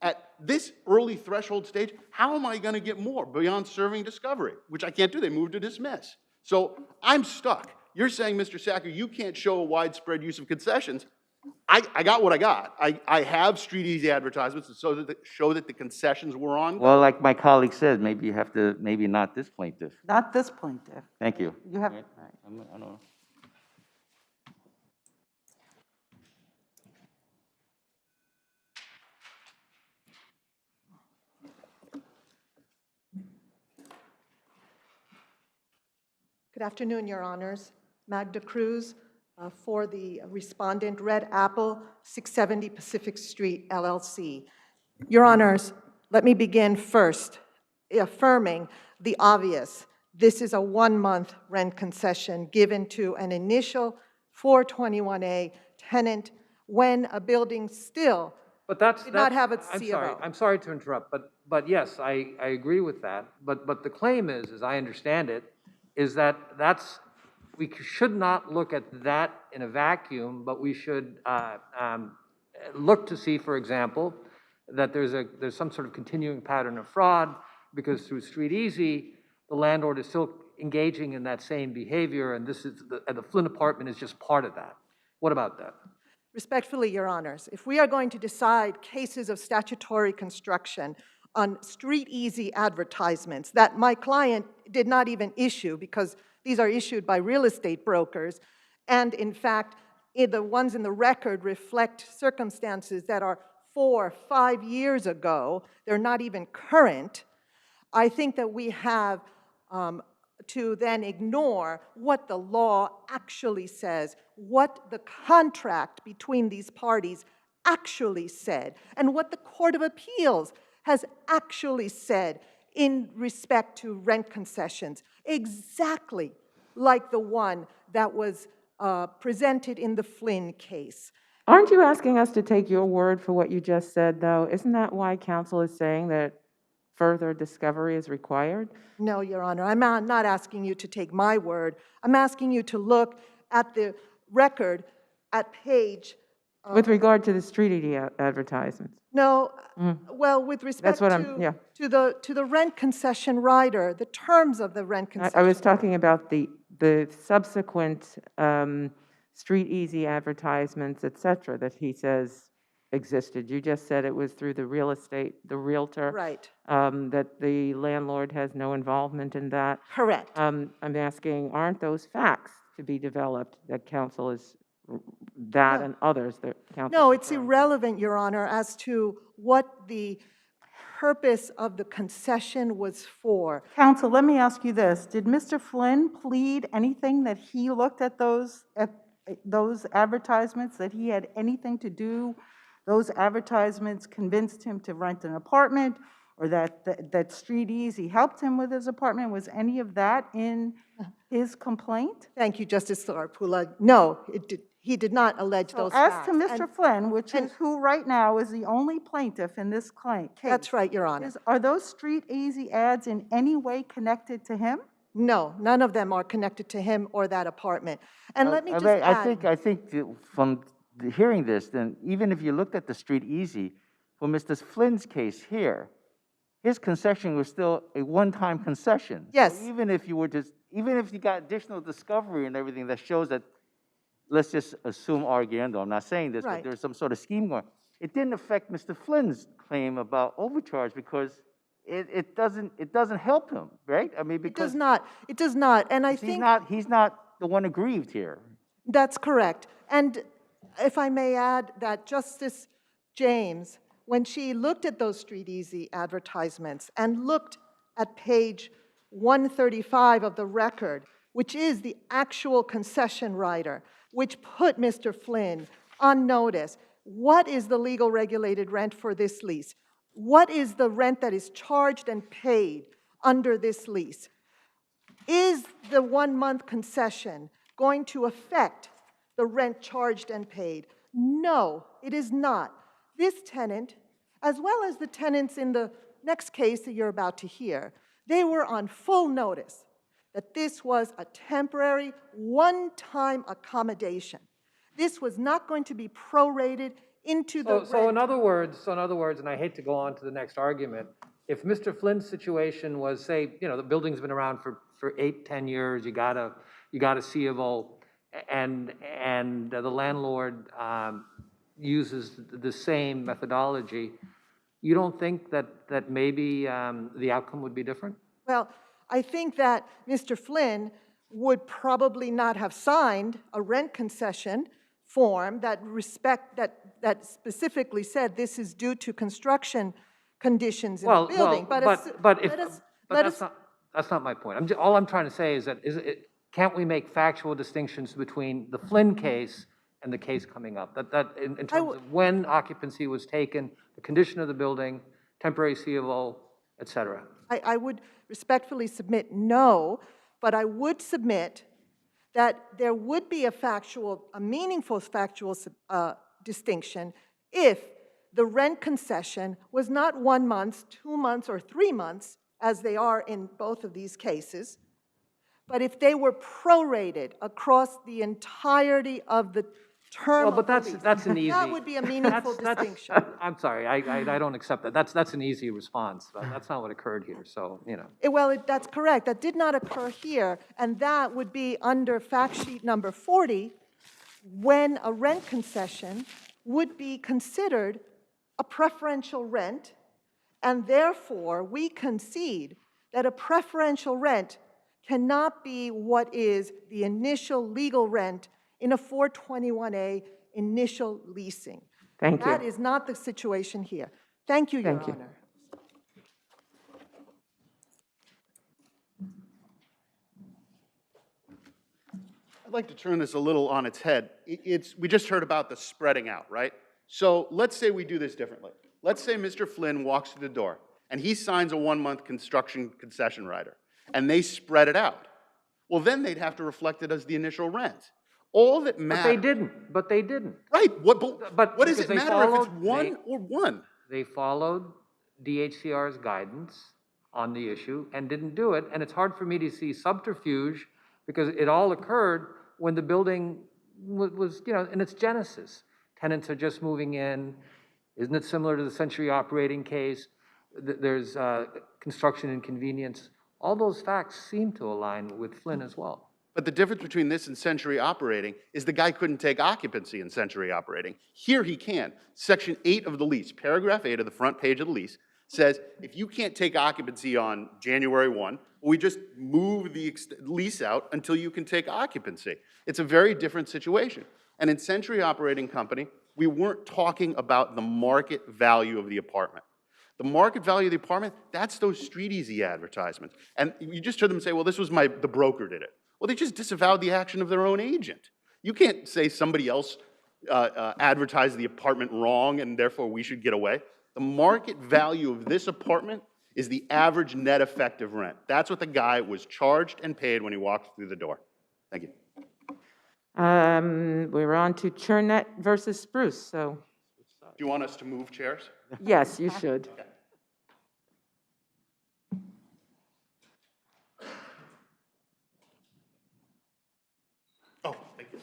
At this early threshold stage, how am I going to get more beyond serving discovery, which I can't do? They moved to dismiss. So I'm stuck. You're saying, Mr. Sacker, you can't show a widespread use of concessions. I got what I got. I have street easy advertisements show that the concessions were on. Well, like my colleague said, maybe you have to, maybe not this plaintiff. Not this plaintiff. Thank you. You have... I don't know. Good afternoon, Your Honors. Magda Cruz for the respondent, Red Apple, 670 Pacific Street, LLC. Your Honors, let me begin first affirming the obvious. This is a one-month rent concession given to an initial 421A tenant when a building still But that's, did not have its C of O. I'm sorry to interrupt, but yes, I agree with that. But the claim is, as I understand it, is that we should not look at that in a vacuum, but we should look to see, for example, that there's some sort of continuing pattern of fraud, because through Street Easy, the landlord is still engaging in that same behavior, and the Flynn apartment is just part of that. What about that? Respectfully, Your Honors, if we are going to decide cases of statutory construction on Street Easy advertisements that my client did not even issue, because these are issued by real estate brokers, and in fact, the ones in the record reflect circumstances that are 4 or 5 years ago, they're not even current, I think that we have to then ignore what the law actually says, what the contract between these parties actually said, and what the Court of Appeals has actually said in respect to rent concessions, exactly like the one that was presented in the Flynn case. Aren't you asking us to take your word for what you just said, though? Isn't that why counsel is saying that further discovery is required? No, Your Honor, I'm not asking you to take my word. I'm asking you to look at the record at page... With regard to the Street Easy advertisements? No, well, with respect to the rent concession rider, the terms of the rent concession... I was talking about the subsequent Street Easy advertisements, et cetera, that he says existed. You just said it was through the real estate, the realtor. Right. That the landlord has no involvement in that. Correct. I'm asking, aren't those facts to be developed that counsel is, that and others that counsel... No, it's irrelevant, Your Honor, as to what the purpose of the concession was for. Counsel, let me ask you this. Did Mr. Flynn plead anything that he looked at those advertisements, that he had anything to do, those advertisements convinced him to rent an apartment, or that Street Easy helped him with his apartment? Was any of that in his complaint? Thank you, Justice Sarpula. No, he did not allege those facts. As to Mr. Flynn, which is who right now is the only plaintiff in this case. That's right, Your Honor. Are those Street Easy ads in any way connected to him? No, none of them are connected to him or that apartment. And let me just add... I think from hearing this, then even if you looked at the Street Easy, for Mr. Flynn's case here, his concession was still a one-time concession. Yes. So even if you got additional discovery and everything that shows that, let's just assume arguendo, I'm not saying this, but there's some sort of scheme going, it didn't affect Mr. Flynn's claim about overcharge because it doesn't help him, right? I mean, because it does not, and I think he's not the one aggrieved here. That's correct. And if I may add that Justice James, when she looked at those Street Easy advertisements and looked at page 135 of the record, which is the actual concession rider, which put Mr. Flynn on notice, what is the legal regulated rent for this lease? What is the rent that is charged and paid under this lease? Is the 1-month concession going to affect the rent charged and paid? No, it is not. This tenant, as well as the tenants in the next case that you're about to hear, they were on full notice that this was a temporary, one-time accommodation. This was not going to be prorated into the rent. So in other words, and I hate to go on to the next argument, if Mr. Flynn's situation was, say, the building's been around for 8-10 years, you got a C of O, and the landlord uses the same methodology, you don't think that maybe the outcome would be different? Well, I think that Mr. Flynn would probably not have signed a rent concession form that specifically said this is due to construction conditions in the building. That's not my point. All I'm trying to say is that can't we make factual distinctions between the Flynn case and the case coming up? That in terms of when occupancy was taken, the condition of the building, temporary C of O, et cetera. I would respectfully submit no, but I would submit that there would be a meaningful factual distinction if the rent concession was not 1 month, 2 months, or 3 months, as they are in both of these cases, but if they were prorated across the entirety of the term Well, of but the lease. that's an easy. That would be a meaningful distinction. I'm sorry, I don't accept that. That's an easy response, but that's not what occurred here, so, you know. That's correct. That did not occur here, and that would be under fact sheet number 40, when a rent concession would be considered a preferential rent, and therefore we concede that a preferential rent cannot be what is the initial legal rent in a 421A initial leasing. Thank you. That is not the situation here. Thank you, Your Thank you. Honor. I'd like to turn this a little on its head. We just heard about the spreading out, right? So let's say we do this differently. Let's say Mr. Flynn walks through the door, and he signs a 1-month construction concession rider, and they spread it out. Well, then they'd have to reflect it as the initial rent. All that matters... But they didn't. Right, what does it because they matter if it's followed- one or one? They followed DHCR's guidance on the issue and didn't do it, and it's hard for me to see subterfuge because it all occurred when the building was, you know, in its genesis. Tenants are just moving in. Isn't it similar to the Century Operating case? There's construction inconvenience. All those facts seem to align with Flynn as well. But the difference between this and Century Operating is the guy couldn't take occupancy in Century Operating. Here he can. Section 8 of the lease, paragraph 8 of the front page of the lease, says if you can't take occupancy on January 1, we just move the lease out until you can take occupancy. It's a very different situation. And in Century Operating Company, we weren't talking about the market value of the apartment. The market value of the apartment, that's those Street Easy advertisements. And you just heard them say, well, this was the broker did it. Well, they just disavowed the action of their own agent. You can't say somebody else advertised the apartment wrong and therefore we should get away. The market value of this apartment is the average net effective rent. That's what the guy was charged and paid when he walked through the door. Thank you. We're on to Churnett versus Spruce, so Do you want us to move chairs? yes, you should. Okay. Oh, thank you.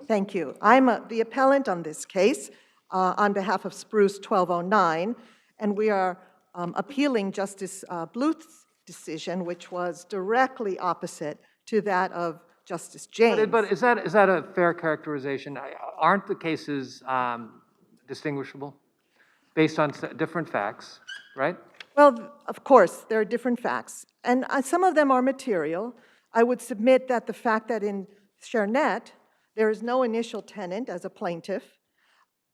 Thank you. I'm the appellant on this case on behalf of Spruce 1209, and we are appealing Justice Bluth's decision, which was directly opposite to that of Justice James. But is that a fair characterization? Aren't the cases distinguishable based on different facts, right? Well, of course, there are different facts, and some of them are material. I would submit that the fact that in Churnett, there is no initial tenant as a plaintiff,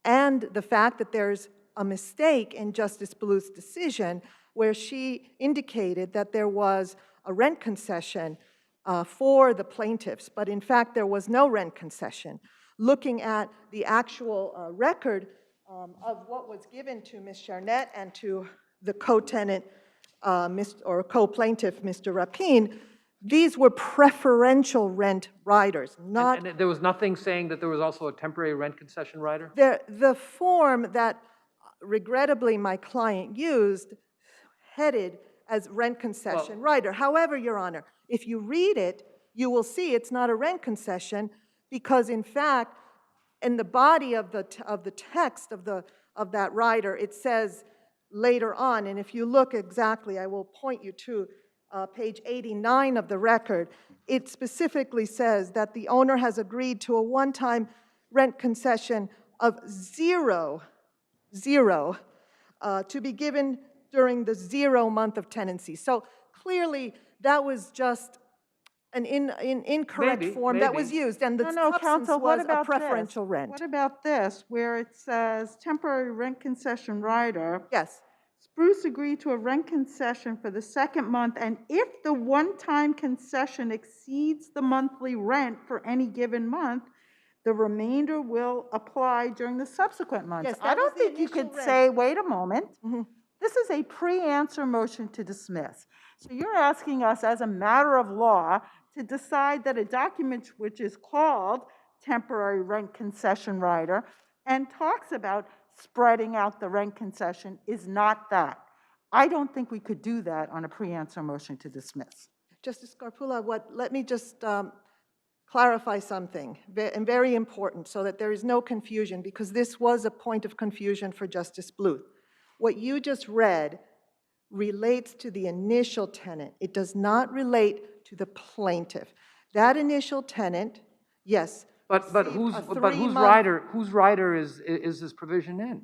and the fact that there's a mistake in Justice Bluth's decision where she indicated that there was a rent concession for the plaintiffs, but in fact there was no rent concession. Looking at the actual record of what was given to Ms. Churnett and to the co-tenant or co-plaintiff, Mr. Rapine, these were preferential rent riders, not... And there was nothing saying that there was also a temporary rent concession rider? The form that, regrettably, my client used headed as rent concession rider. However, Your Honor, if you read it, you will see it's not a rent concession because, in fact, in the body of the text of that rider, it says later on, and if you look exactly, I will point you to page 89 of the record, it specifically says that the owner has agreed to a one-time rent concession of zero to be given during the 0 month of tenancy. So clearly, that was just an incorrect form that was used, and the substance Counsel, was what about a preferential this? rent. What about this, where it says temporary rent concession rider? Yes. Spruce agreed to a rent concession for the second month, and if the one-time concession exceeds the monthly rent for any given month, the remainder will apply during the subsequent months. Yes, I that was don't the think you initial could rent. say, wait a moment, This is a pre-answer motion to dismiss. So you're asking us as a matter of law to decide that a document which is called temporary rent concession rider and talks about spreading out the rent concession is not that. I don't think we could do that on a pre-answer motion to dismiss. Justice Scarpula, let me just clarify something, and very important, so that there is no confusion, because this was a point of confusion for Justice Bluth. What you just read relates to the initial tenant. It does not relate to the plaintiff. That initial tenant, yes. But whose rider is this provision in?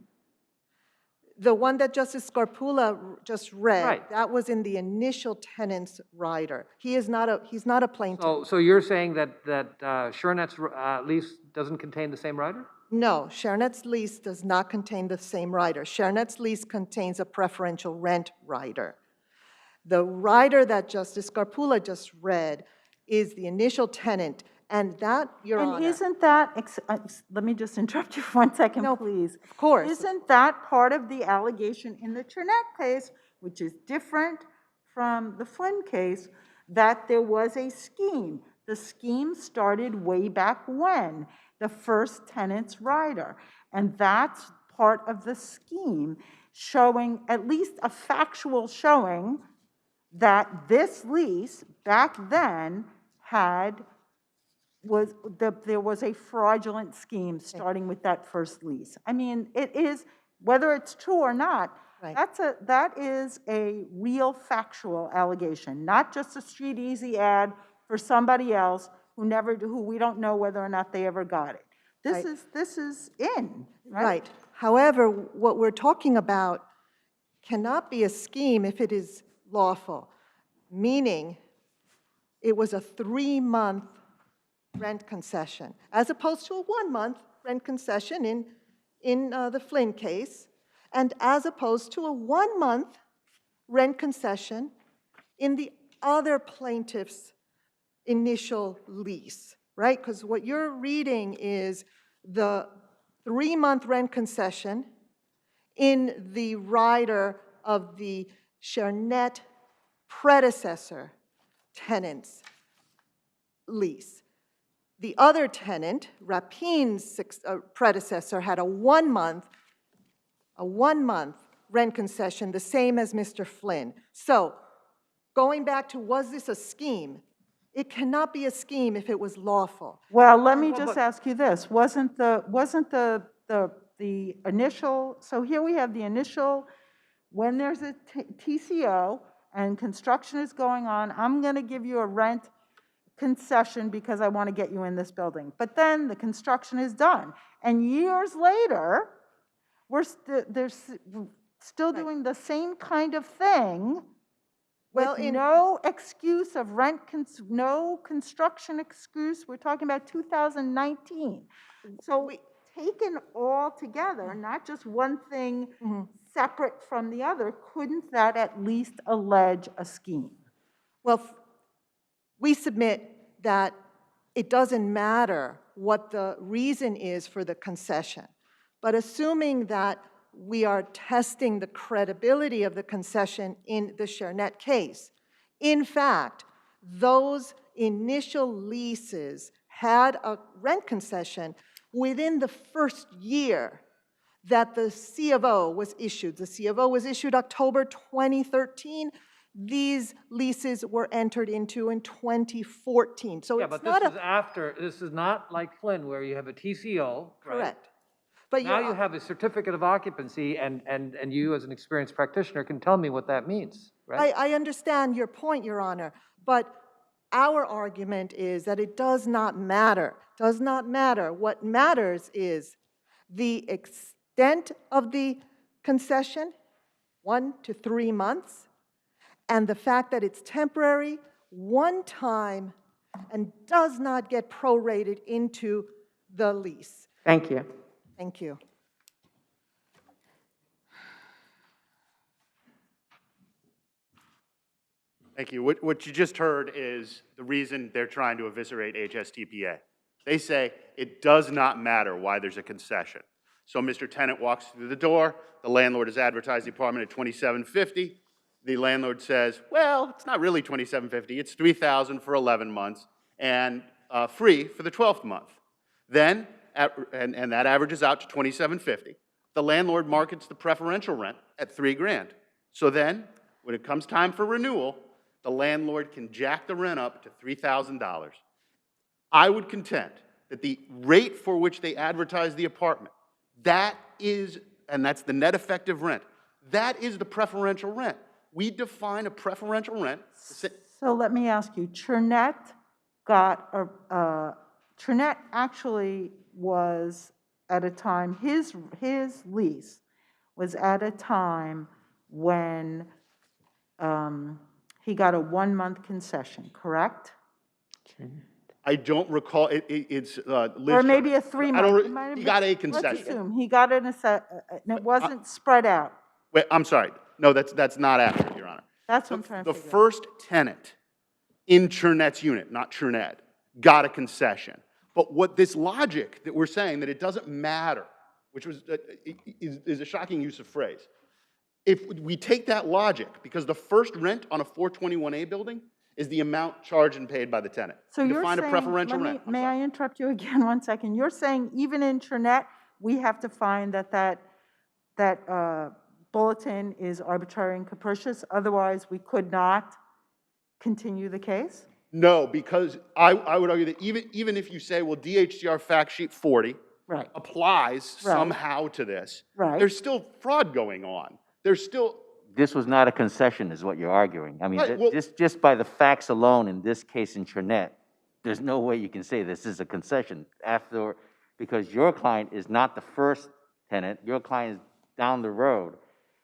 The one that Justice Scarpula just read, Right. that was in the initial tenant's rider. He's not a plaintiff. So you're saying that SureNet's lease doesn't contain the same rider? No, ShareNet's lease does not contain the same rider. ShareNet's lease contains a preferential rent rider. The rider that Justice Scarpula just read is the initial tenant, and that, Your Honor. And isn't that, let me just interrupt you for 1 second, please. Of course. Isn't that part of the allegation in the Chernett case, which is different from the Flynn case, that there was a scheme? The scheme started way back when, the first tenant's rider. And that's part of the scheme, showing at least a factual showing that this lease back then there was a fraudulent scheme starting with that first lease. I mean, it is, whether it's true or not, right. that is a real factual allegation, not just a street easy ad for somebody else who we don't know whether or not they ever got it. This is in, right? Right. However, what we're talking about cannot be a scheme if it is lawful, meaning it was a 3-month rent concession, as opposed to a 1-month rent concession in the Flynn case, and as opposed to a 1-month rent concession in the other plaintiff's initial lease, right? Because what you're reading is the 3-month rent concession in the rider of the Chernett predecessor tenant's lease. The other tenant, Rapin's predecessor, had a 1-month rent concession, the same as Mr. Flynn. So, going back to, was this a scheme? It cannot be a scheme if it was lawful. Well, let me just ask you this: wasn't the initial? So here we have the initial. When there's a TCO and construction is going on, I'm going to give you a rent concession because I want to get you in this building. But then the construction is done, and years later, they're still doing the same kind of thing. With no excuse of no construction excuse. We're talking about 2019. So taken all together, not just one thing separate from the other, couldn't that at least allege a scheme? Well, we submit that it doesn't matter what the reason is for the concession. But assuming that we are testing the credibility of the concession in the Chernett case. In fact, those initial leases had a rent concession within the first year that the C of O was issued. The C of O was issued October 2013. These leases were entered into in 2014. So yeah, it's but not this is after, this is not like Flynn where you have a TCO, right? Correct. But now you have a certificate of occupancy, and you as an experienced practitioner can tell me what that means, right? I understand your point, Your Honor, but our argument is that it does not matter. Does not matter. What matters is the extent of the concession, 1 to 3 months, and the fact that it's temporary, one time, and does not get prorated into the lease. Thank you. Thank you. Thank you. What you just heard is the reason they're trying to eviscerate HSTPA. They say it does not matter why there's a concession. So Mr. Tenant walks through the door, the landlord has advertised the apartment at $2,750. The landlord says, well, it's not really $2,750, it's $3,000 for 11 months and free for the 12th month. Then, and that averages out to $2,750. The landlord markets the preferential rent at $3,000. So then, when it comes time for renewal, the landlord can jack the rent up to $3,000. I would contend that the rate for which they advertise the apartment, that is, and that's the net effective rent, that is the preferential rent. We define a preferential rent. So let me ask you, Chernett actually was at a time, his lease was at a time when he got a 1-month concession, correct? I don't recall, it's Or maybe a 3-month. He got a Let's concession. assume he got and it wasn't spread out. Wait, I'm sorry. No, that's not accurate, Your Honor. That's what I'm trying to The figure out. first tenant in Chernett's unit, not Chernett, got a concession. But what this logic that we're saying, that it doesn't matter, which is a shocking use of phrase. If we take that logic, because the first rent on a 421A building is the amount charged and paid by the tenant. So We you're define saying, a preferential rent. may I interrupt you again 1 second? You're saying even in Chernett, we have to find that bulletin is arbitrary and capricious, otherwise we could not continue the case? No, because I would argue that even if you say, well, DHCR fact sheet 40 applies somehow to this, there's still fraud going on. There's still... This was not a concession, is what you're arguing. I mean, Right, well- just by the facts alone, in this case in Chernett, there's no way you can say this is a concession because your client is not the first tenant, your client is down the road.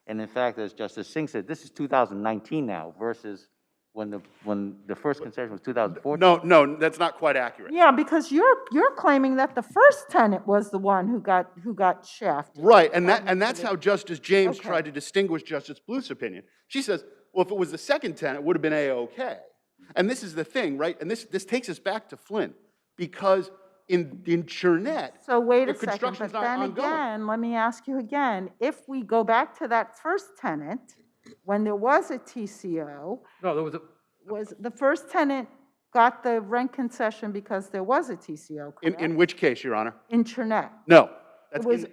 And in fact, as Justice Singh said, this is 2019 now versus when the first concession was 2014. No, that's not quite accurate. Yeah, because you're claiming that the first tenant was the one who got shafted. Right, and that's how Justice James tried to distinguish Justice Bluth's opinion. She says, well, if it was the second tenant, it would have been A-OK. And this is the thing, right? And this takes us back to Flynn, because in Chernett, So wait the a second, construction's but not then ongoing. again, let me ask you again, if we go back to that first tenant, when there was a TCO, No, there was a, was the first tenant got the rent concession because there was a TCO, correct? In which case, Your Honor? In Chernett. No. It was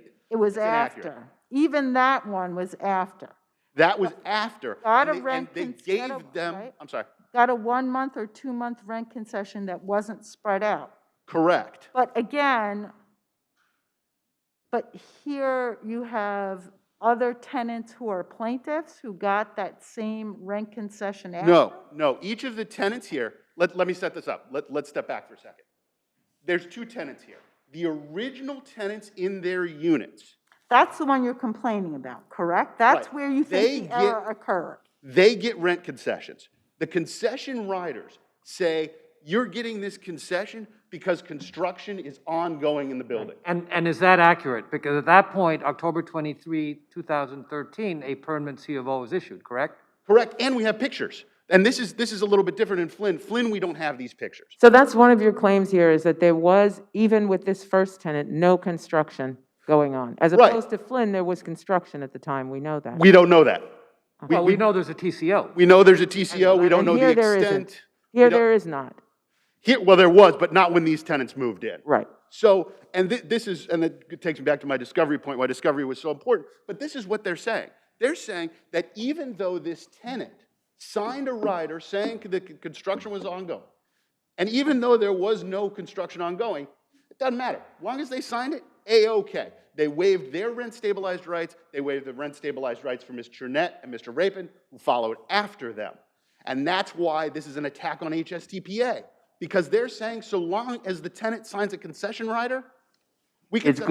inaccurate. after. Even that one was after. That was after. Got a And rent they gave them, I'm sorry, got a 1-month or 2-month rent concession that wasn't spread out. correct. But again, here you have other tenants who are plaintiffs who got that same rent concession after? No, each of the tenants here, let me set this up. Let's step back for a second. There's 2 tenants here. The original tenants in their units. That's the one you're complaining about, correct? That's where you think the error occurred. They get rent concessions. The concession riders say, you're getting this concession because construction is ongoing in the building. and is that accurate? Because at that point, October 23, 2013, a permanent C of O was issued, correct? Correct, and we have pictures. And this is a little bit different in Flynn. Flynn, we don't have these pictures. So that's one of your claims here, is that there was, even with this first tenant, no construction going on. As opposed to Flynn, there was construction at the time, we know that. We don't know that. Well, we know there's a TCO. We know there's a TCO, we don't And know here the there extent. isn't. Here there is not. Here, well, there was, but not when these tenants moved in. Right. So, and this is, and it takes me back to my discovery point, why discovery was so important, but this is what they're saying. They're saying that even though this tenant signed a rider saying the construction was ongoing, and even though there was no construction ongoing, it doesn't matter. As long as they signed it, A-OK. They waived their rent-stabilized rights. They waived the rent-stabilized rights for Ms. Chernett and Mr. Rapin, who followed after them. And that's why this is an attack on HSTPA. Because they're saying so long as the tenant signs a concession rider, we can... It's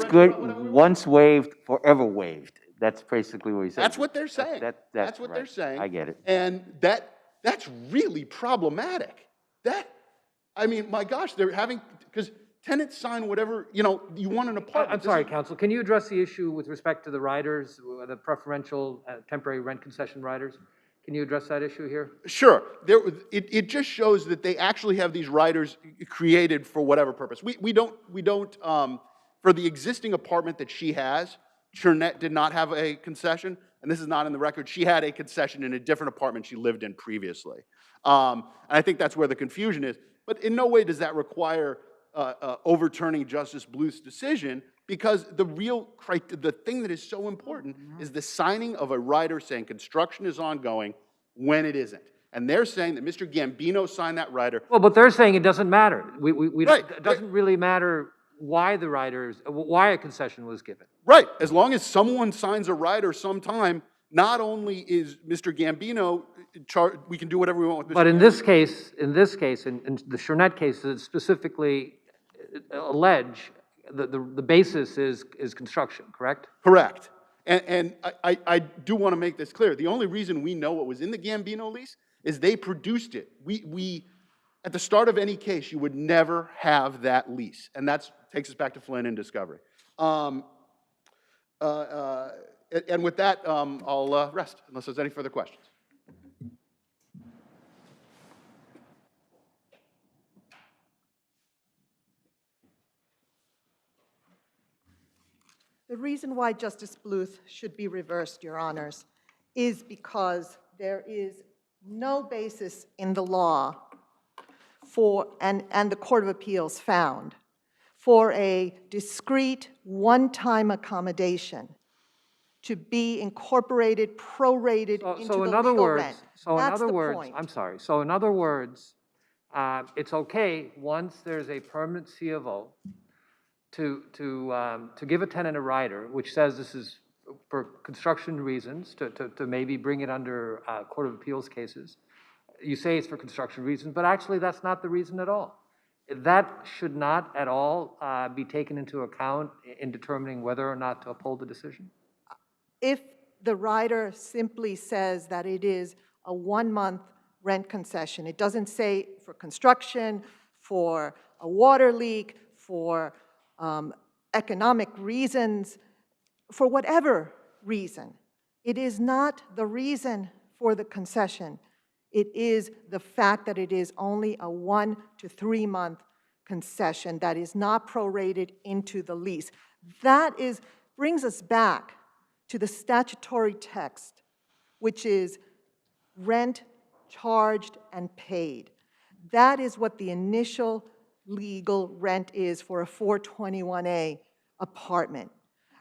good, once waived, forever waived. That's basically what he said. That's what they're saying. That's what they're saying. I get it. And that's really problematic. I mean, my gosh, they're having... Because tenants sign whatever, you want an apartment. I'm sorry, counsel, can you address the issue with respect to the riders, the preferential temporary rent concession riders? Can you address that issue here? Sure. It just shows that they actually have these riders created for whatever purpose. We don't For the existing apartment that she has, Chernette did not have a concession, and this is not in the record. She had a concession in a different apartment she lived in previously. And I think that's where the confusion is. But in no way does that require overturning Justice Bluth's decision, because the thing that is so important is the signing of a rider saying construction is ongoing when it isn't. And they're saying that Mr. Gambino signed that rider. Well, but they're saying it doesn't matter. Right. It doesn't really matter why why a concession was given. Right. As long as someone signs a rider sometime, not only is Mr. Gambino charged, we can do whatever we want with Mr. But in Gambino. this case, in the Chernette case, it specifically allege that the basis is construction, correct? Correct. And I do want to make this clear. The only reason we know what was in the Gambino lease is they produced it. We at the start of any case, you would never have that lease. And that takes us back to Flynn and discovery. And with that, I'll rest, unless there's any further questions. The reason why Justice Bluth should be reversed, Your Honors, is because there is no basis in the law for, and the Court of Appeals found, for a discrete one-time accommodation to be incorporated, prorated into the legal rent. That's the point. I'm sorry. So in other words, it's okay once there's a permanent C of O to give a tenant a rider, which says this is for construction reasons, to maybe bring it under Court of Appeals cases. You say it's for construction reasons, but actually that's not the reason at all. That should not at all be taken into account in determining whether or not to uphold the decision? If the rider simply says that it is a one-month rent concession, it doesn't say for construction, for a water leak, for economic reasons, for whatever reason, it is not the reason for the concession. It is the fact that it is only a 1 to 3 month concession that is not prorated into the lease. That brings us back to the statutory text, which is rent charged and paid. That is what the initial legal rent is for a 421A apartment.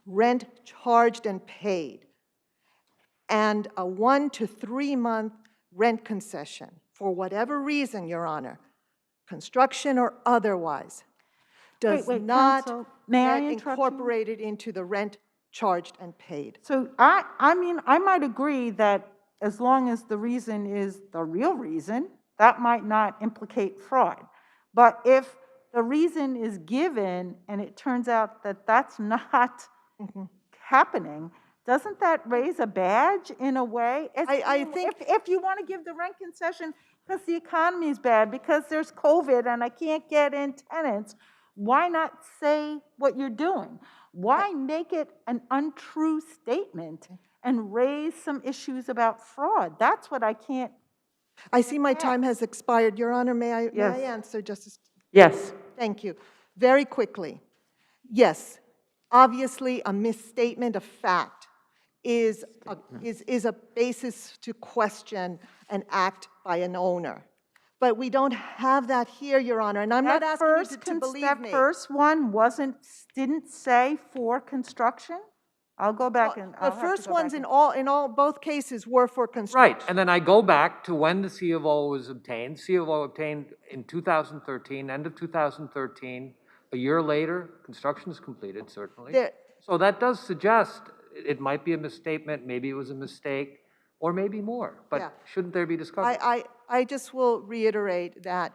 Rent charged and paid. And a 1 to 3 month rent concession, for whatever reason, Your Honor, construction or otherwise, does not counsel, may I get interrupt incorporated into the rent charged and paid. So I mean, I might agree that as long as the reason is the real reason, that might not implicate fraud. But if the reason is given and it turns out that that's not happening, doesn't that raise a badge in a way? I think if you want to give the rent concession because the economy is bad, because there's COVID and I can't get in tenants, why not say what you're doing? Why make it an untrue statement and raise some issues about fraud? That's what I can't. I see my time has expired. Your Honor, may I Yes. answer, Justice? Yes. Thank you. Very quickly. Yes, obviously a misstatement of fact is a basis to question an act by an owner. But we don't have that here, Your Honor, and I'm not asking you to believe me. That first one didn't say for construction? I'll go back and The first ones in both cases were for construction. Right, and then I go back to when the C of O was obtained. C of O obtained in 2013, end of 2013. A year later, construction is completed, certainly. So that does suggest it might be a misstatement, maybe it was a mistake, or maybe more. But shouldn't there be discovery? I just will reiterate that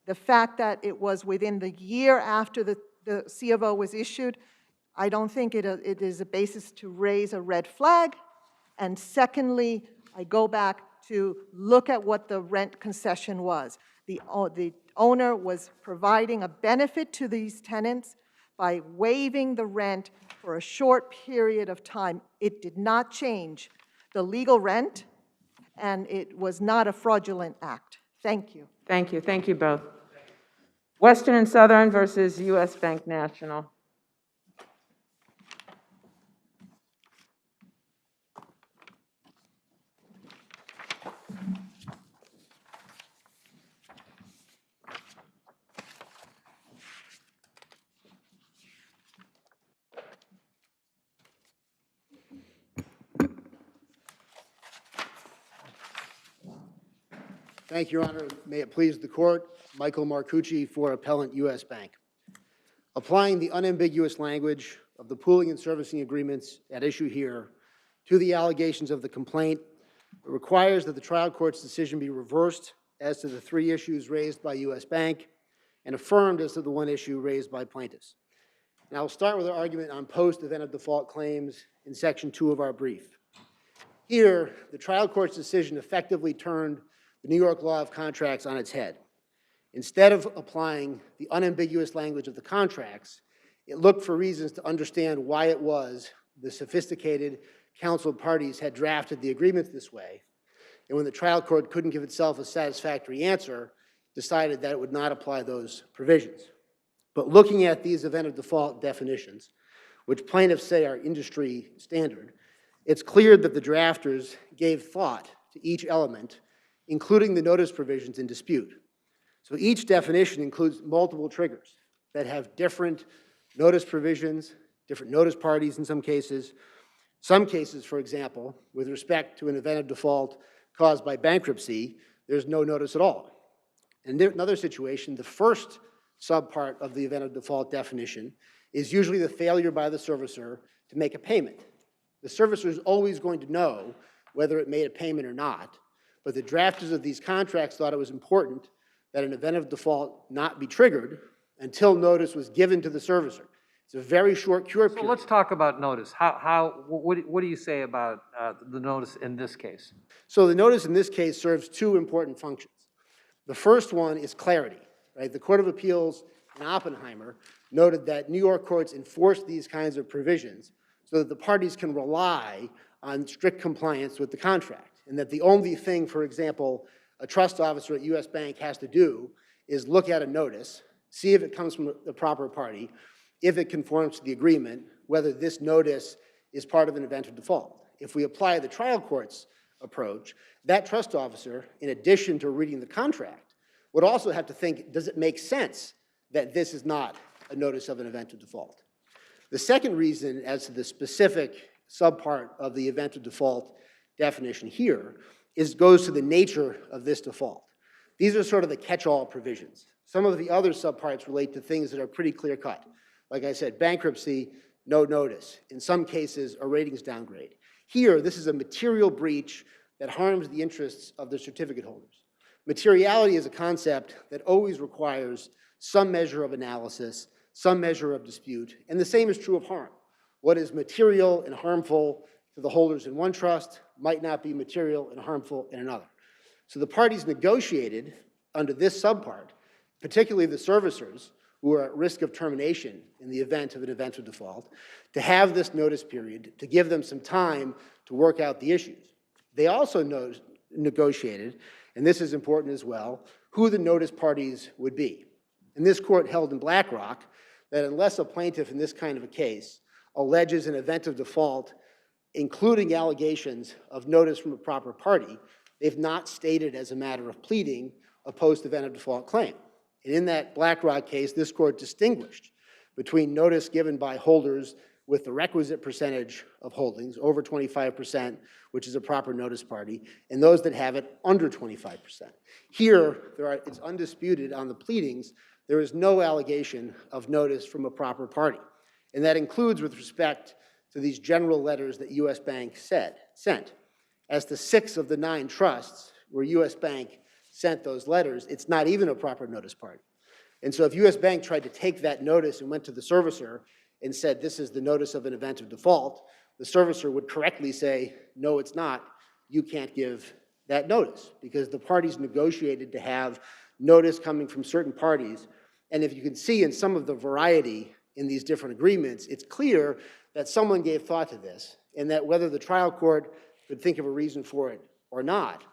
the fact that it was within the year after the C of O was issued, I don't think it is a basis to raise a red flag. And secondly, I go back to look at what the rent concession was. The owner was providing a benefit to these tenants by waiving the rent for a short period of time. It did not change the legal rent, and it was not a fraudulent act. Thank you. Thank you. Thank you both. Western and Southern versus U.S. Bank National. Thank you, Your Honor. May it please the court, Michael Marcucci for Appellant U.S. Bank. Applying the unambiguous language of the pooling and servicing agreements at issue here to the allegations of the complaint, it requires that the trial court's decision be reversed as to the 3 issues raised by U.S. Bank and affirmed as to the 1 issue raised by plaintiffs. And I will start with our argument on post-event of default claims in Section 2 of our brief. Here, the trial court's decision effectively turned the New York law of contracts on its head. Instead of applying the unambiguous language of the contracts, it looked for reasons to understand why it was the sophisticated counseled parties had drafted the agreements this way, and when the trial court couldn't give itself a satisfactory answer, decided that it would not apply those provisions. But looking at these event of default definitions, which plaintiffs say are industry standard, it's clear that the drafters gave thought to each element, including the notice provisions in dispute. So each definition includes multiple triggers that have different notice provisions, different notice parties in some cases. Some cases, for example, with respect to an event of default caused by bankruptcy, there's no notice at all. In another situation, the first subpart of the event of default definition is usually the failure by the servicer to make a payment. The servicer is always going to know whether it made a payment or not, but the drafters of these contracts thought it was important that an event of default not be triggered until notice was given to the servicer. It's a very short cure period. So let's talk about notice. What do you say about the notice in this case? So the notice in this case serves 2 important functions. The first one is clarity, right? The Court of Appeals in Oppenheimer noted that New York courts enforce these kinds of provisions so that the parties can rely on strict compliance with the contract, and that the only thing, for example, a trust officer at U.S. Bank has to do is look at a notice, see if it comes from the proper party, if it conforms to the agreement, whether this notice is part of an event of default. If we apply the trial court's approach, that trust officer, in addition to reading the contract, would also have to think, does it make sense that this is not a notice of an event of default? The second reason, as to the specific subpart of the event of default definition here, goes to the nature of this default. These are sort of the catch-all provisions. Some of the other subparts relate to things that are pretty clear-cut. Like I said, bankruptcy, no notice. In some cases, a ratings downgrade. Here, this is a material breach that harms the interests of the certificate holders. Materiality is a concept that always requires some measure of analysis, some measure of dispute, and the same is true of harm. What is material and harmful to the holders in one trust might not be material and harmful in another. So the parties negotiated under this subpart, particularly the servicers, who are at risk of termination in the event of an event of default, to have this notice period to give them some time to work out the issues. They also negotiated, and this is important as well, who the notice parties would be. And this court held in BlackRock that unless a plaintiff in this kind of a case alleges an event of default, including allegations of notice from a proper party, they've not stated as a matter of pleading a post-event of default claim. And in that BlackRock case, this court distinguished between notice given by holders with the requisite percentage of holdings, over 25%, which is a proper notice party, and those that have it under 25%. Here, it's undisputed on the pleadings, there is no allegation of notice from a proper party. And that includes with respect to these general letters that U.S. Bank sent. As to 6 of the 9 trusts where U.S. Bank sent those letters, it's not even a proper notice party. And so if U.S. Bank tried to take that notice and went to the servicer and said, this is the notice of an event of default, the servicer would correctly say, no, it's not. You can't give that notice because the parties negotiated to have notice coming from certain parties. And if you can see in some of the variety in these different agreements, it's clear that someone gave thought to this and that whether the trial court could think of a reason for it or not,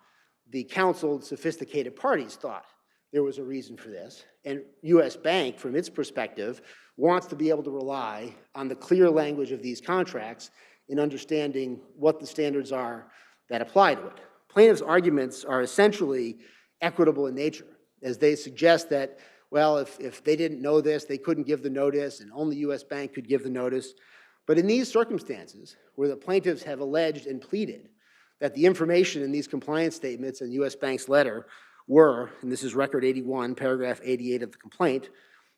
the counseled, sophisticated parties thought there was a reason for this. And U.S. Bank, from its perspective, wants to be able to rely on the clear language of these contracts in understanding what the standards are that apply to it. Plaintiffs' arguments are essentially equitable in nature, as they suggest that, well, if they didn't know this, they couldn't give the notice, and only U.S. Bank could give the notice. But in these circumstances, where the plaintiffs have alleged and pleaded that the information in these compliance statements and U.S. Bank's letter were, and this is Record 81, paragraph 88 of the complaint,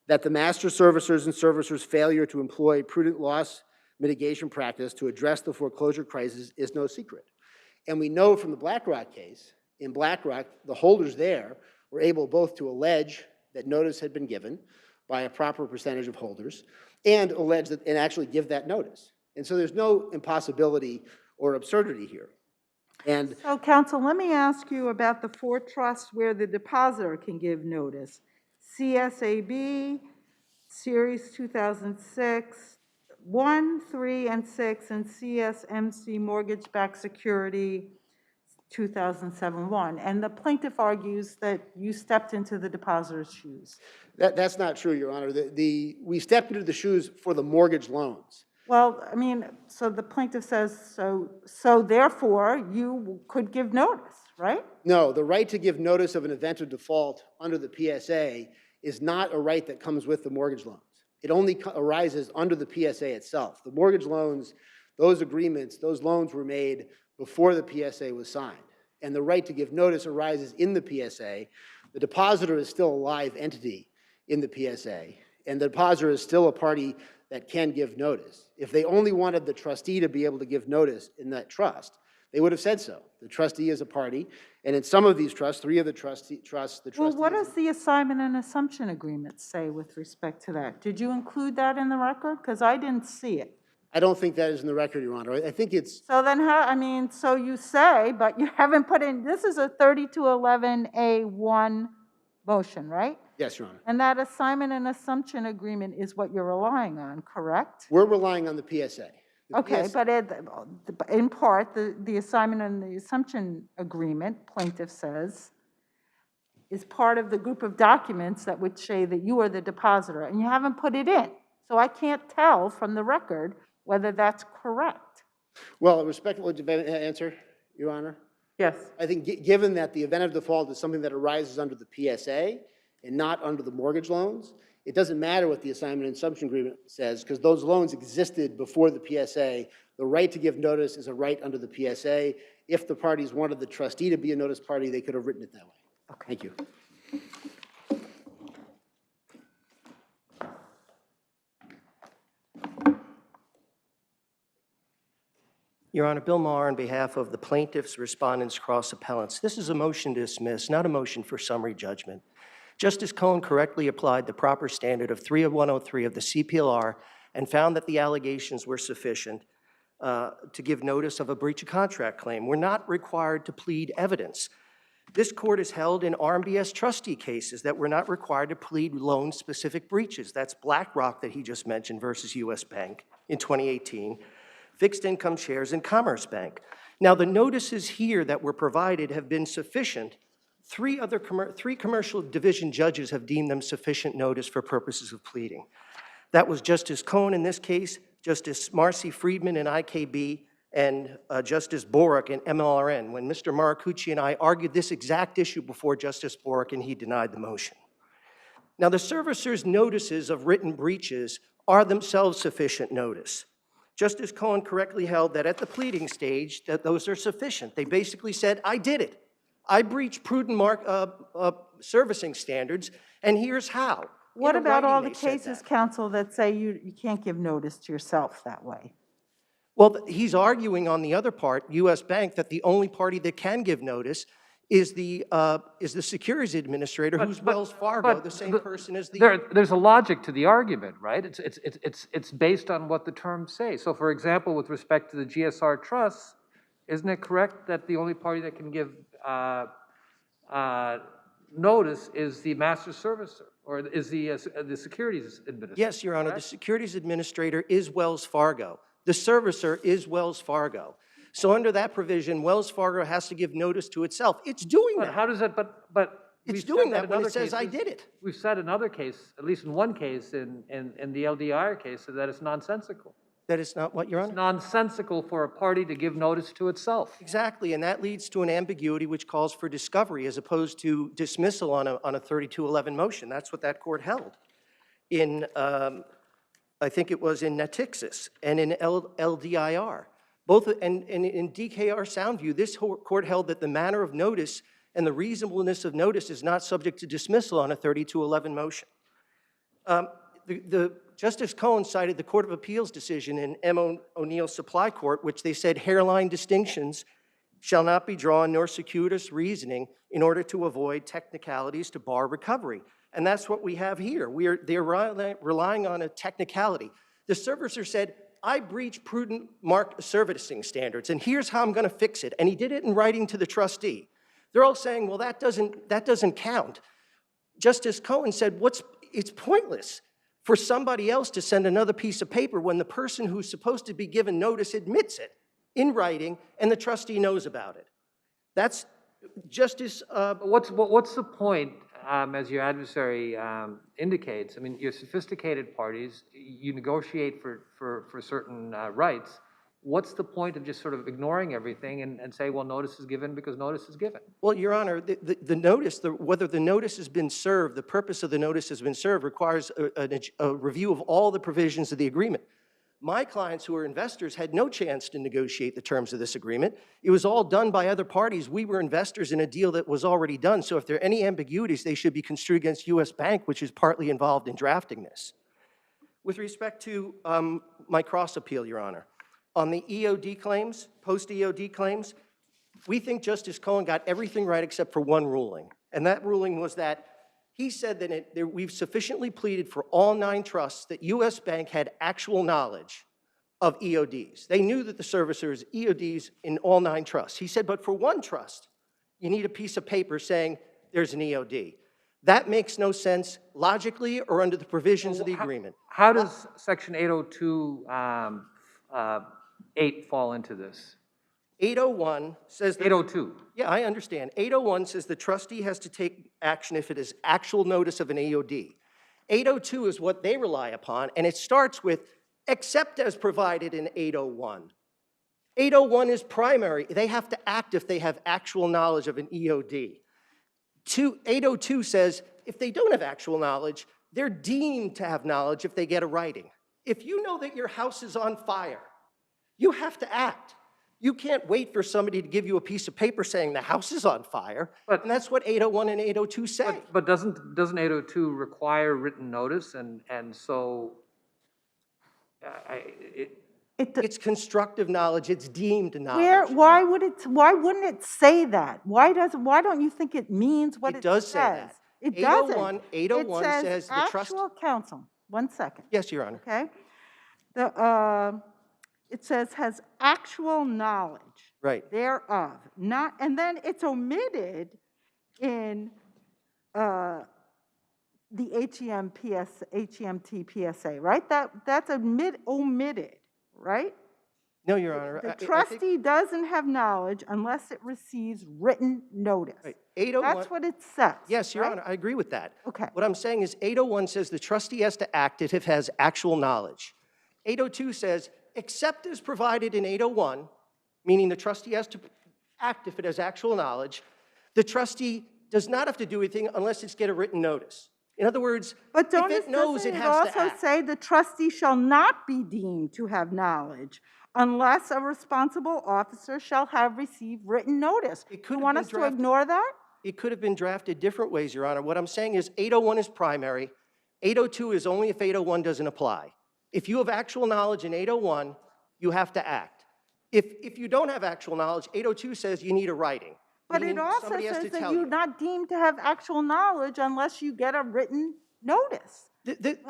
that the master servicers and servicers' failure to employ prudent loss mitigation practice to address the foreclosure crisis is no secret. And we know from the BlackRock case, in BlackRock, the holders there were able both to allege that notice had been given by a proper percentage of holders and allege that, and actually give that notice. And so there's no impossibility or absurdity here. And So, counsel, let me ask you about the four trusts where the depositor can give notice. CSAB, Series 2006, 1, 3, and 6, and CSMC Mortgage-Backed Security 2007-1. And the plaintiff argues that you stepped into the depositor's shoes. that's not true, Your Honor. We stepped into the shoes for the mortgage loans. Well, I mean, so the plaintiff says, so therefore, you could give notice, right? No, the right to give notice of an event of default under the PSA is not a right that comes with the mortgage loans. It only arises under the PSA itself. The mortgage loans, those agreements, those loans were made before the PSA was signed. And the right to give notice arises in the PSA. The depositor is still a live entity in the PSA, and the depositor is still a party that can give notice. If they only wanted the trustee to be able to give notice in that trust, they would have said so. The trustee is a party, and in some of these trusts, 3 of the trusts, the trustee... Well, what does the assignment and assumption agreement say with respect to that? Did you include that in the record? Because I didn't see it. I don't think that is in the record, Your Honor. I think it's... So then how, I mean, so you say, but you haven't put in, this is a 3211A1 motion, right? Yes, Your Honor. And that assignment and assumption agreement is what you're relying on, correct? We're relying on the PSA. Okay, but in part, the assignment and the assumption agreement, plaintiff says, is part of the group of documents that would say that you are the depositor, and you haven't put it in. So I can't tell from the record whether that's correct. Well, respectfully, answer, Your Honor? Yes. I think given that the event of default is something that arises under the PSA and not under the mortgage loans, it doesn't matter what the assignment and assumption agreement says because those loans existed before the PSA. The right to give notice is a right under the PSA. If the parties wanted the trustee to be a notice party, they could have written it that way. Okay. Thank you. Your Honor, Bill Maher on behalf of the plaintiffs, respondents, cross appellants. This is a motion to dismiss, not a motion for summary judgment. Justice Cohen correctly applied the proper standard of 30103 of the CPLR and found that the allegations were sufficient to give notice of a breach of contract claim. We're not required to plead evidence. This court has held in RMBS trustee cases that we're not required to plead loan-specific breaches. That's BlackRock that he just mentioned versus U.S. Bank in 2018, fixed income shares in Commerce Bank. Now, the notices here that were provided have been sufficient. Three commercial division judges have deemed them sufficient notice for purposes of pleading. That was Justice Cohen in this case, Justice Marcy Friedman in IKB, and Justice Borick in MLRN, when Mr. Maracucci and I argued this exact issue before Justice Borick and he denied the motion. Now, the servicer's notices of written breaches are themselves sufficient notice. Justice Cohen correctly held that at the pleading stage that those are sufficient. They basically said, I did it. I breached prudent servicing standards, and here's how. What about all the cases, counsel, that say you can't give notice to yourself that way? Well, he's arguing on the other part, U.S. Bank, that the only party that can give notice is the securities administrator, who's Wells Fargo, the same person as the... There's a logic to the argument, right? It's based on what the terms say. So, for example, with respect to the GSR trusts, isn't it correct that the only party that can give notice is the master servicer, or is the securities administrator? Yes, Your Honor, the securities administrator is Wells Fargo. The servicer is Wells Fargo. So under that provision, Wells Fargo has to give notice to itself. It's doing that. How does it, but it's doing that when it says, I did it. We've said in other cases, at least in one case, in the LDIR case, that it's nonsensical. That it's not what, Your Honor? It's nonsensical for a party to give notice to itself. Exactly, and that leads to an ambiguity which calls for discovery as opposed to dismissal on a 3211 motion. That's what that court held in, I think it was in Natixis and in LDIR. Both, and in DKR Soundview, this court held that the manner of notice and the reasonableness of notice is not subject to dismissal on a 3211 motion. Justice Cohen cited the Court of Appeals decision in M. O'Neill Supply Court, which they said hairline distinctions shall not be drawn nor circuitous reasoning in order to avoid technicalities to bar recovery. And that's what we have here. They're relying on a technicality. The servicer said, I breached prudent servicing standards, and here's how I'm going to fix it. And he did it in writing to the trustee. They're all saying, well, that doesn't count. Justice Cohen said, it's pointless for somebody else to send another piece of paper when the person who's supposed to be given notice admits it in writing and the trustee knows about it. That's Justice. What's the point, as your adversary indicates? I mean, you're sophisticated parties. You negotiate for certain rights. What's the point of just sort of ignoring everything and say, well, notice is given because notice is given? Well, Your Honor, the notice, whether the notice has been served, the purpose of the notice has been served requires a review of all the provisions of the agreement. My clients who are investors had no chance to negotiate the terms of this agreement. It was all done by other parties. We were investors in a deal that was already done. So if there are any ambiguities, they should be construed against U.S. Bank, which is partly involved in drafting this. With respect to my cross appeal, Your Honor, on the EOD claims, post-EOD claims, we think Justice Cohen got everything right except for one ruling. And that ruling was that he said that we've sufficiently pleaded for all 9 trusts that U.S. Bank had actual knowledge of EODs. They knew that the servicers EODs in all 9 trusts. He said, but for one trust, you need a piece of paper saying there's an EOD. That makes no sense logically or under the provisions of the agreement. How does Section 802 8 fall into this? 801 says that, 802. Yeah, I understand. 801 says the trustee has to take action if it is actual notice of an EOD. 802 is what they rely upon, and it starts with except as provided in 801. 801 is primary. They have to act if they have actual knowledge of an EOD. 802 says if they don't have actual knowledge, they're deemed to have knowledge if they get a writing. If you know that your house is on fire, you have to act. You can't wait for somebody to give you a piece of paper saying the house is on fire, and that's what 801 and 802 say. But doesn't 802 require written notice? And so it's constructive knowledge. It's deemed knowledge. Why wouldn't it say that? Why don't you think it means what it says? It does say that. It doesn't. 801 it says the trust. Actual counsel. 1 second. Yes, Your Honor. Okay. It says has actual knowledge thereof, not, and then it's omitted in the HEMT PSA, right? That's omitted, right? No, Your Honor. The trustee doesn't have knowledge unless it receives written notice. Right. 801, that's what it says. Yes, Your right? Honor, I agree with that. Okay. What I'm saying is 801 says the trustee has to act if it has actual knowledge. 802 says, except as provided in 801, meaning the trustee has to act if it has actual knowledge, the trustee does not have to do anything unless it's get a written notice. In other words, if it knows it has to act. But also say the trustee shall not be deemed to have knowledge unless a responsible officer shall have received written notice. You want us to ignore that? It could have been drafted different ways, Your Honor. What I'm saying is 801 is primary. 802 is only if 801 doesn't apply. If you have actual knowledge in 801, you have to act. If you don't have actual knowledge, 802 says you need a writing. But it also says that you're not deemed to have actual knowledge unless you get a written notice.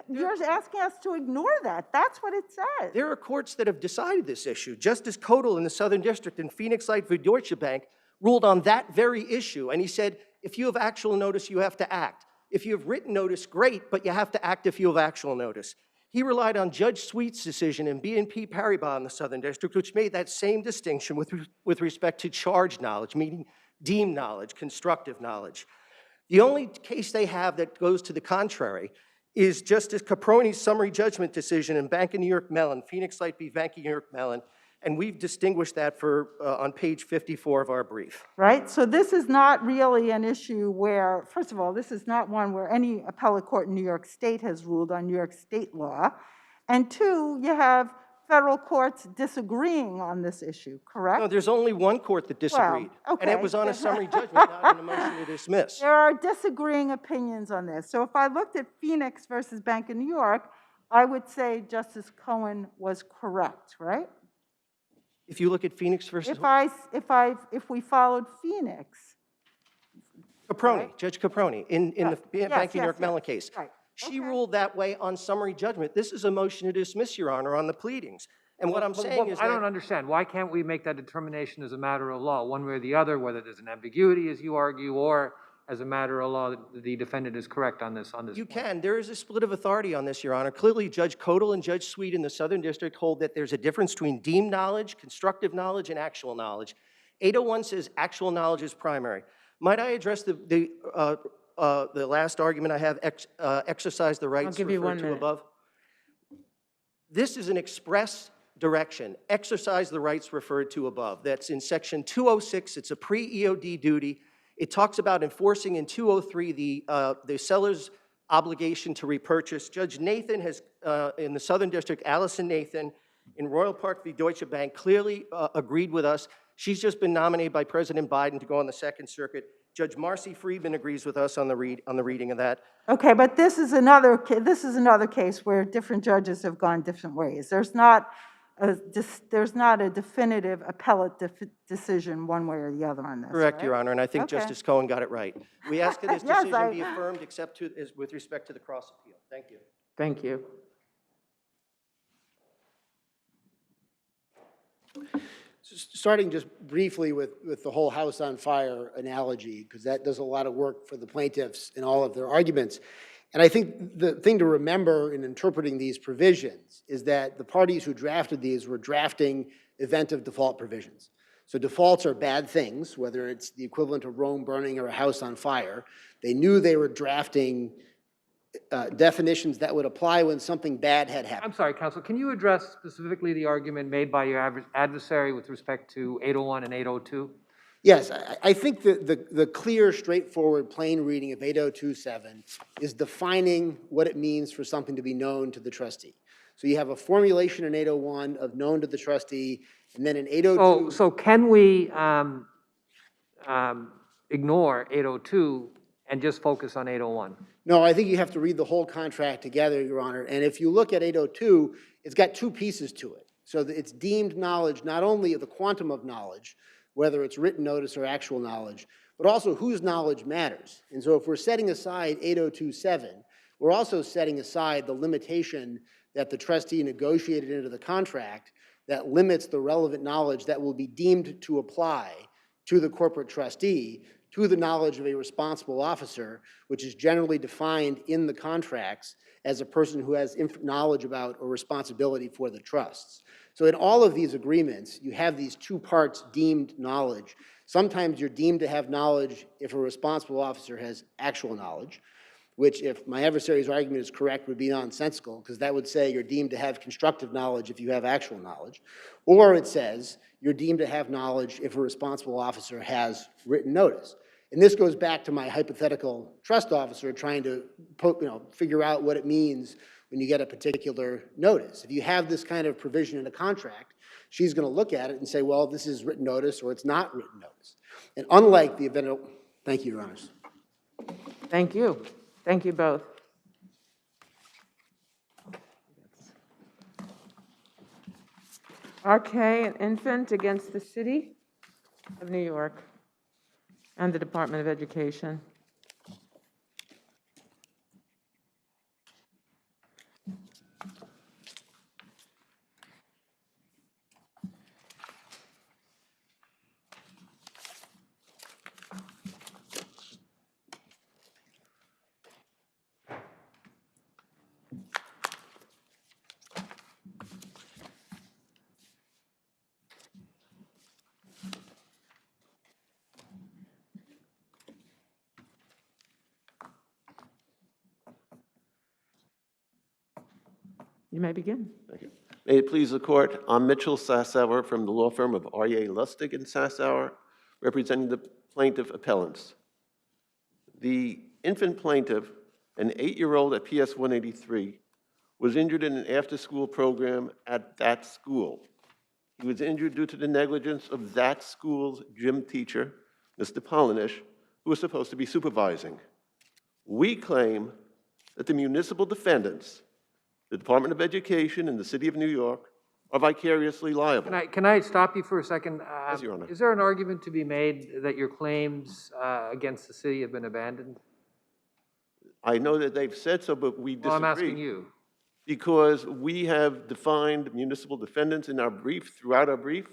You're asking us to ignore that. That's what it says. There are courts that have decided this issue. Justice Kodal in the Southern District in Phoenix Light v. Deutsche Bank ruled on that very issue. And he said, if you have actual notice, you have to act. If you have written notice, great, but you have to act if you have actual notice. He relied on Judge Sweet's decision in BNP Paribas in the Southern District, which made that same distinction with respect to charged knowledge, meaning deemed knowledge, constructive knowledge. The only case they have that goes to the contrary is Justice Caproni's summary judgment decision in Bank of New York Mellon, Phoenix Light v. Bank of New York Mellon, and we've distinguished that on page 54 of our brief. Right, so this is not really an issue where, first of all, this is not one where any appellate court in New York State has ruled on New York State law. And two, you have federal courts disagreeing on this issue, correct? No, there's only one court that disagreed. And okay. it was on a summary judgment, not on a motion to dismiss. There are disagreeing opinions on this. So if I looked at Phoenix versus Bank of New York, I would say Justice Cohen was correct, right? If you look at Phoenix versus If we followed Phoenix. Caproni, Right. Judge Caproni, in the Bank of New York Mellon case. Right. She ruled that way on summary judgment. This is a motion to dismiss, Your Honor, on the pleadings. And what I'm saying is I don't that, understand. Why can't we make that determination as a matter of law, one way or the other, whether there's an ambiguity, as you argue, or as a matter of law, the defendant is correct on this you point? can. There is a split of authority on this, Your Honor. Clearly, Judge Kodal and Judge Sweet in the Southern District hold that there's a difference between deemed knowledge, constructive knowledge, and actual knowledge. 801 says actual knowledge is primary. Might I address the last argument I have, exercise the rights give you 1 referred to minute. above? This is an express direction, exercise the rights referred to above. That's in section 206. It's a pre-EOD duty. It talks about enforcing in 203 the seller's obligation to repurchase. Judge Nathan has, in the Southern District, Allison Nathan, in Royal Park v. Deutsche Bank, clearly agreed with us. She's just been nominated by President Biden to go on the Second Circuit. Judge Marcy Friedman agrees with us on the reading of that. Okay, but this is another case where different judges have gone different ways. There's not a definitive appellate decision one way or the other on this. Correct, right? Your Honor, and I think Okay. Justice Cohen got it right. We ask that his Yes, decision be affirmed except with respect to the cross appeal. Thank you. Thank you. Starting just briefly with the whole house on fire analogy, because that does a lot of work for the plaintiffs in all of their arguments. And I think the thing to remember in interpreting these provisions is that the parties who drafted these were drafting event of default provisions. So defaults are bad things, whether it's the equivalent of Rome burning or a house on fire. They knew they were drafting definitions that would apply when something bad had happened. I'm sorry, counsel, can you address specifically the argument made by your adversary with respect to 801 and 802? Yes, I think the clear, straightforward, plain reading of 8027 is defining what it means for something to be known to the trustee. So you have a formulation in 801 of known to the trustee, and then in 802... So can we ignore 802 and just focus on 801? No, I think you have to read the whole contract together, Your Honor. And if you look at 802, it's got two pieces to it. So it's deemed knowledge, not only of the quantum of knowledge, whether it's written notice or actual knowledge, but also whose knowledge matters. And so if we're setting aside 8027, we're also setting aside the limitation that the trustee negotiated into the contract that limits the relevant knowledge that will be deemed to apply to the corporate trustee to the knowledge of a responsible officer, which is generally defined in the contracts as a person who has knowledge about or responsibility for the trusts. So in all of these agreements, you have these two parts deemed knowledge. Sometimes you're deemed to have knowledge if a responsible officer has actual knowledge, which, if my adversary's argument is correct, would be nonsensical, because that would say you're deemed to have constructive knowledge if you have actual knowledge. Or it says you're deemed to have knowledge if a responsible officer has written notice. And this goes back to my hypothetical trust officer trying to figure out what it means when you get a particular notice. If you have this kind of provision in a contract, she's going to look at it and say, well, this is written notice or it's not written notice. And unlike the event of... Thank you, Your Honors. Thank you. Thank you both. RK and Infant against the City of New York and the Department of Education. You may begin. Thank you. May it please the court, I'm Mitchell Sassauer from the law firm of R.E.A. Lustig and Sassauer, representing the plaintiff appellants. The infant plaintiff, an 8-year-old at PS 183, was injured in an after-school program at that school. He was injured due to the negligence of that school's gym teacher, Mr. Polinish, who was supposed to be supervising. We claim that the municipal defendants, the Department of Education and the City of New York, are vicariously liable. Can I stop you for a second? Yes, Your Honor. Is there an argument to be made that your claims against the city have been abandoned? I know that they've said so, but we disagree. Well, I'm asking you. Because we have defined municipal defendants in our brief, throughout our brief,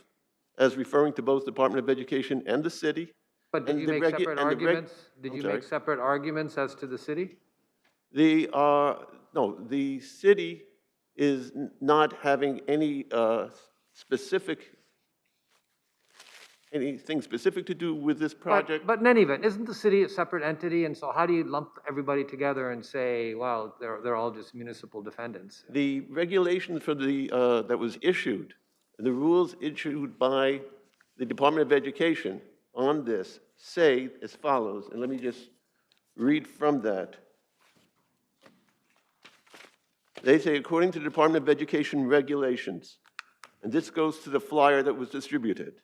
as referring to both Department of Education and the city. But did you make separate arguments? Did you make separate arguments as to the city? No, the city is not having any anything specific to do with this project. But in any event, isn't the city a separate entity? And so how do you lump everybody together and say, well, they're all just municipal defendants? The regulations for the, that was issued, the rules issued by the Department of Education on this say as follows, and let me just read from that. They say, according to the Department of Education regulations, and this goes to the flyer that was distributed,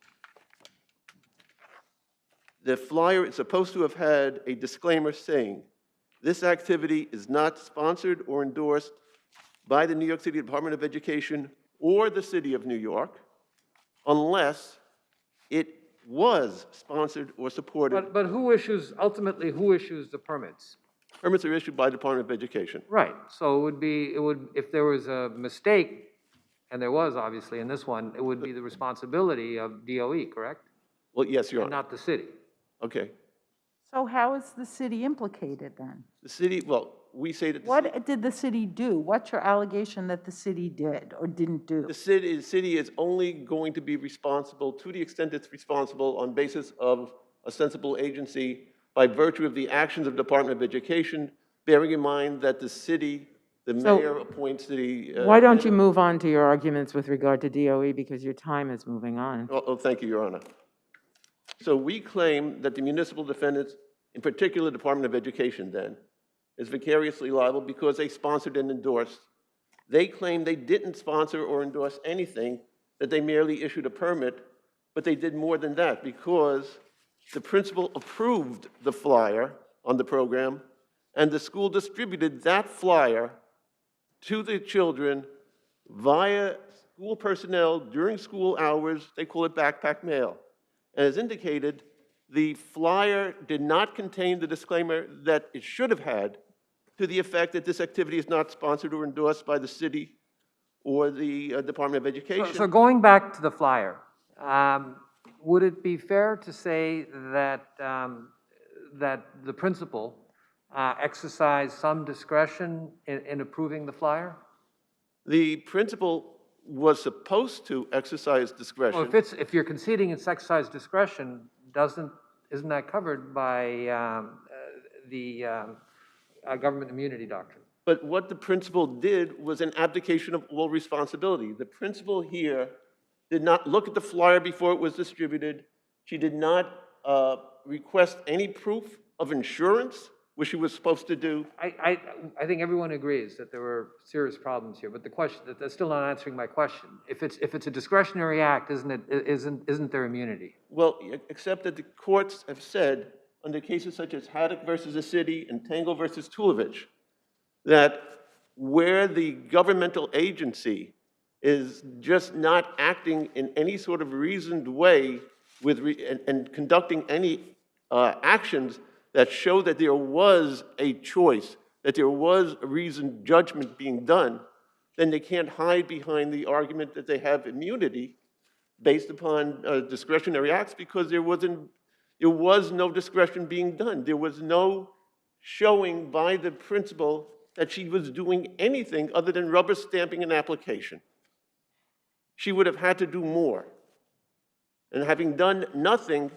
the flyer is supposed to have had a disclaimer saying, this activity is not sponsored or endorsed by the New York City Department of Education or the City of New York, unless it was sponsored or supported. But ultimately, who issues the permits? Permits are issued by the Department of Education. Right, so if there was a mistake, and there was obviously in this one, it would be the responsibility of DOE, correct? Well, yes, Your And Honor. not the city. Okay. So how is the city implicated then? The city, well, we say that What did the city do? What's your allegation that the city did or didn't do? the city is only going to be responsible to the extent it's responsible on basis of a sensible agency by virtue of the actions of the Department of Education, bearing in mind that the city, the mayor appoints the... Why don't you move on to your arguments with regard to DOE, because your time is moving on. Oh, thank you, Your Honor. So we claim that the municipal defendants, in particular the Department of Education then, is vicariously liable because they sponsored and endorsed. They claim they didn't sponsor or endorse anything, that they merely issued a permit, but they did more than that because the principal approved the flyer on the program, and the school distributed that flyer to the children via school personnel during school hours. They call it backpack mail. As indicated, the flyer did not contain the disclaimer that it should have had to the effect that this activity is not sponsored or endorsed by the city or the Department of Education. So going back to the flyer, would it be fair to say that, that the principal exercised some discretion in approving the flyer? The principal was supposed to exercise discretion. Well, if you're conceding it's exercise discretion, isn't that covered by the government immunity doctrine? But what the principal did was an abdication of all responsibility. The principal here did not look at the flyer before it was distributed. She did not request any proof of insurance, which she was supposed to do. I think everyone agrees that there were serious problems here, but the question, that's still not answering my question. If it's a discretionary act, isn't there immunity? Well, except that the courts have said, under cases such as Haddock versus the city and Tango versus Tulovich, that where the governmental agency is just not acting in any sort of reasoned way and conducting any actions that show that there was a choice, that there was a reasoned judgment being done, then they can't hide behind the argument that they have immunity based upon discretionary acts, because there was no discretion being done. There was no showing by the principal that she was doing anything other than rubber stamping an application. She would have had to do more. And having done nothing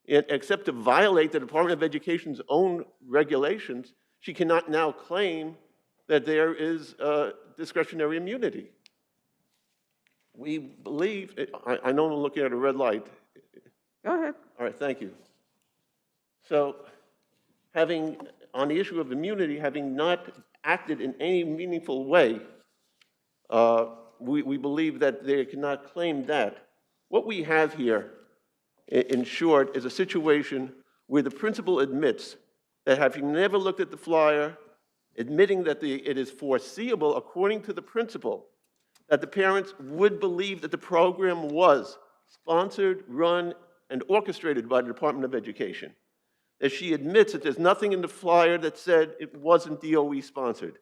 except to violate the Department of Education's own regulations, she cannot now claim that there is discretionary immunity. We believe, I know I'm looking at a red light. Go ahead. All right, thank you. So, on the issue of immunity, having not acted in any meaningful way, we believe that they cannot claim that. What we have here, in short, is a situation where the principal admits that having never looked at the flyer, admitting that it is foreseeable, according to the principal, that the parents would believe that the program was sponsored, run, and orchestrated by the Department of Education. That she admits that there's nothing in the flyer that said it wasn't DOE sponsored,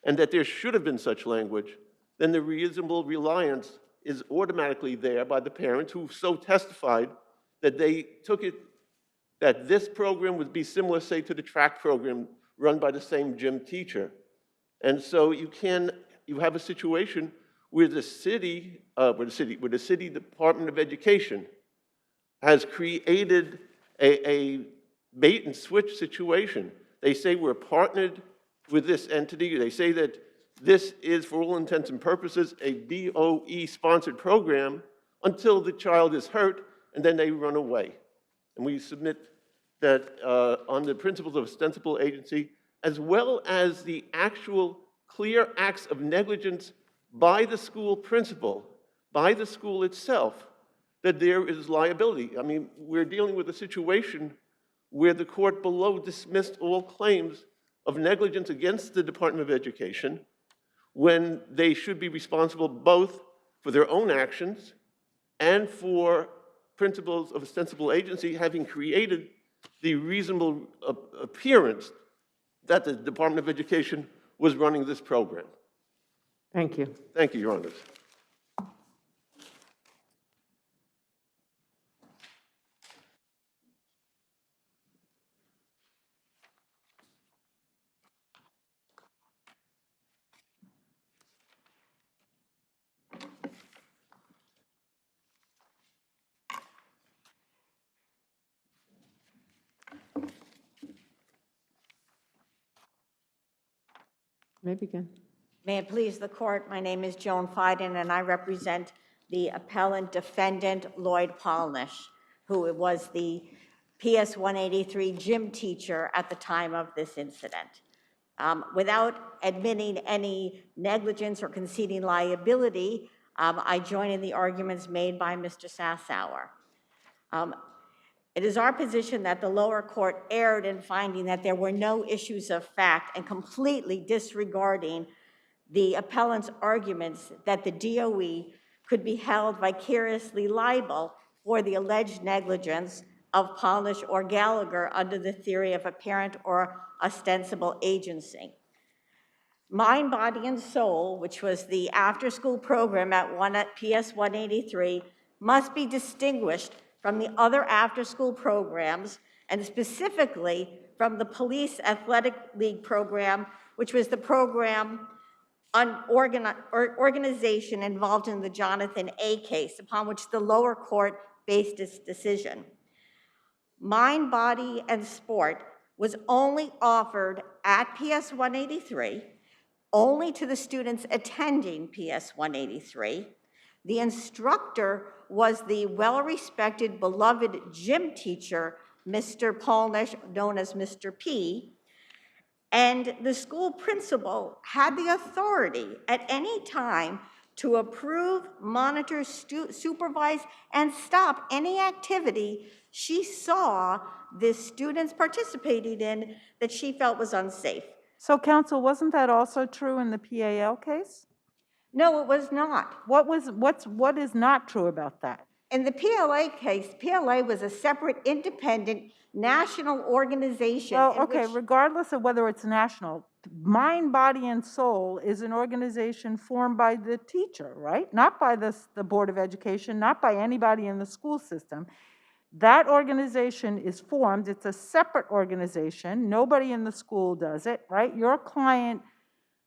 and that there should have been such language, then the reasonable reliance is automatically there by the parents who so testified that they took it, that this program would be similar, say, to the track program run by the same gym teacher. And so you have a situation where the city Department of Education has created a bait and switch situation. They say we're partnered with this entity. They say that this is, for all intents and purposes, a DOE-sponsored program until the child is hurt, and then they run away. And we submit that on the principles of ostensible agency, as well as the actual clear acts of negligence by the school principal, by the school itself, that there is liability. I mean, we're dealing with a situation where the court below dismissed all claims of negligence against the Department of Education when they should be responsible both for their own actions and for principles of ostensible agency having created the reasonable appearance that the Department of Education was running this program. Thank you. Thank you, Your Honors. May begin. May it please the court, my name is Joan Fiden, and I represent the appellant defendant Lloyd Polnish, who was the PS 183 gym teacher at the time of this incident. Without admitting any negligence or conceding liability, I join in the arguments made by Mr. Sassower. It is our position that the lower court erred in finding that there were no issues of fact and completely disregarding the appellant's arguments that the DOE could be held vicariously liable for the alleged negligence of Polnish or Gallagher under the theory of apparent or ostensible agency. Mind, Body, and Soul, which was the after-school program at PS 183, must be distinguished from the other after-school programs, and specifically from the Police Athletic League program, which was the program organization involved in the Jonathan A. case, upon which the lower court based its decision. Mind, Body, and Sport was only offered at PS 183, only to the students attending PS 183. The instructor was the well-respected, beloved gym teacher, Mr. Polnish, known as Mr. P, and the school principal had the authority at any time to approve, monitor, supervise, and stop any activity she saw the students participating in that she felt was unsafe. So, counsel, wasn't that also true in the PAL case? No, it was not. What is not true about that? In the PLA case, PLA was a separate, independent, national organization. Well, okay, regardless of whether it's national, Mind, Body, and Soul is an organization formed by the teacher, right? Not by the Board of Education, not by anybody in the school system. That organization is formed. It's a separate organization. Nobody in the school does it, right? Your client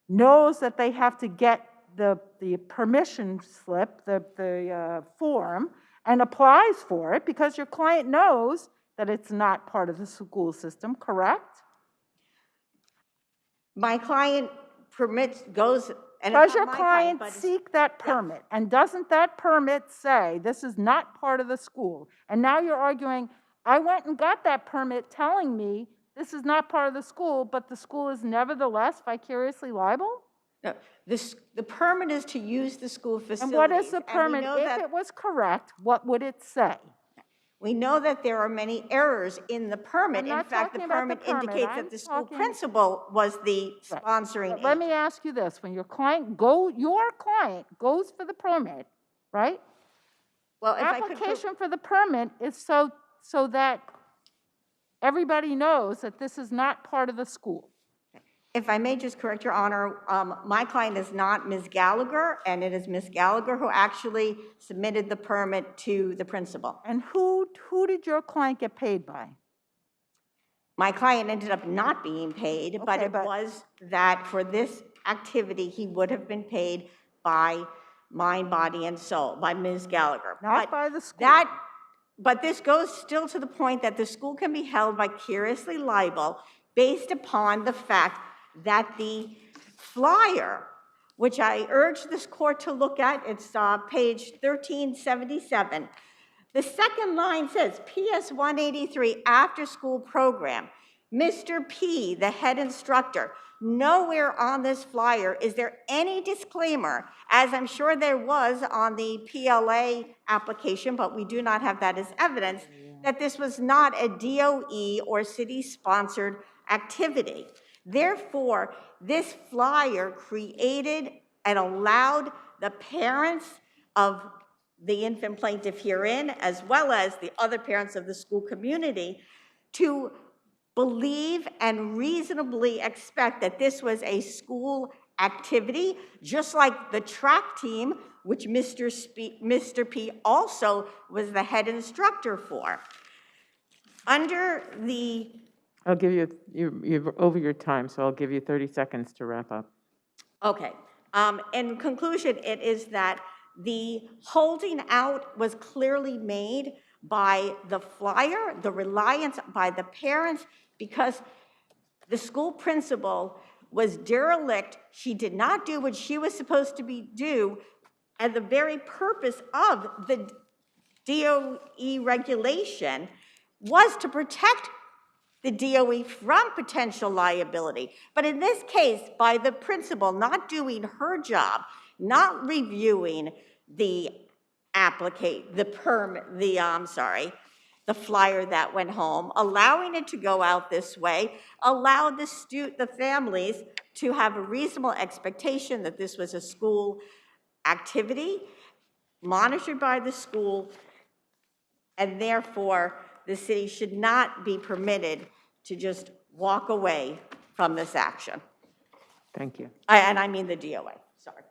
knows that they have to get the permission slip, the form, and applies for it because your client knows that it's not part of the school system, correct? My client goes and does your client seek that permit? Yeah. And doesn't that permit say this is not part of the school? And now you're arguing, I went and got that permit telling me this is not part of the school, but the school is nevertheless vicariously liable? No, the permit is to use the school facilities. And what is the and we permit? know If that- it was correct, what would it say? We know that there are many errors in the permit. I'm In not fact, the talking about the permit permit. indicates I'm that the school talking- principal was the Right. sponsoring But let me agent. ask you this, when your client goes for the permit, right? Well, if I could, Application for the permit is so that everybody knows that this is not part of the school. if I may just correct Your Honor, my client is not Ms. Gallagher, and it is Ms. Gallagher who actually submitted the permit to the principal. And who did your client get paid by? My client ended up not being paid, but Okay, it but- was that for this activity, he would have been paid by Mind, Body, and Soul, by Ms. Gallagher. Not But by the school. But this goes still to the point that the school can be held vicariously liable based upon the fact that the flyer, which I urge this court to look at, it's page 1377. The second line says, PS 183 after-school program. Mr. P, the head instructor. Nowhere on this flyer is there any disclaimer, as I'm sure there was on the PLA application, but we do not have that as evidence, that this was not a DOE or city-sponsored activity. Therefore, this flyer created and allowed the parents of the infant plaintiff herein, as well as the other parents of the school community, to believe and reasonably expect that this was a school activity, just like the track team, which Mr. P also was the head instructor for. Under the I'll give you, you're over your time, so I'll give you 30 seconds to wrap up. Okay. In conclusion, it is that the holding out was clearly made by the flyer, the reliance by the parents, because the school principal was derelict. She did not do what she was supposed to do, and the very purpose of the DOE regulation was to protect the DOE from potential liability. But in this case, by the principal not doing her job, not reviewing the flyer that went home, allowing it to go out this way, allowed the families to have a reasonable expectation that this was a school activity monitored by the school, and therefore the city should not be permitted to just walk away from this action. Thank you. And I mean the DOA, sorry.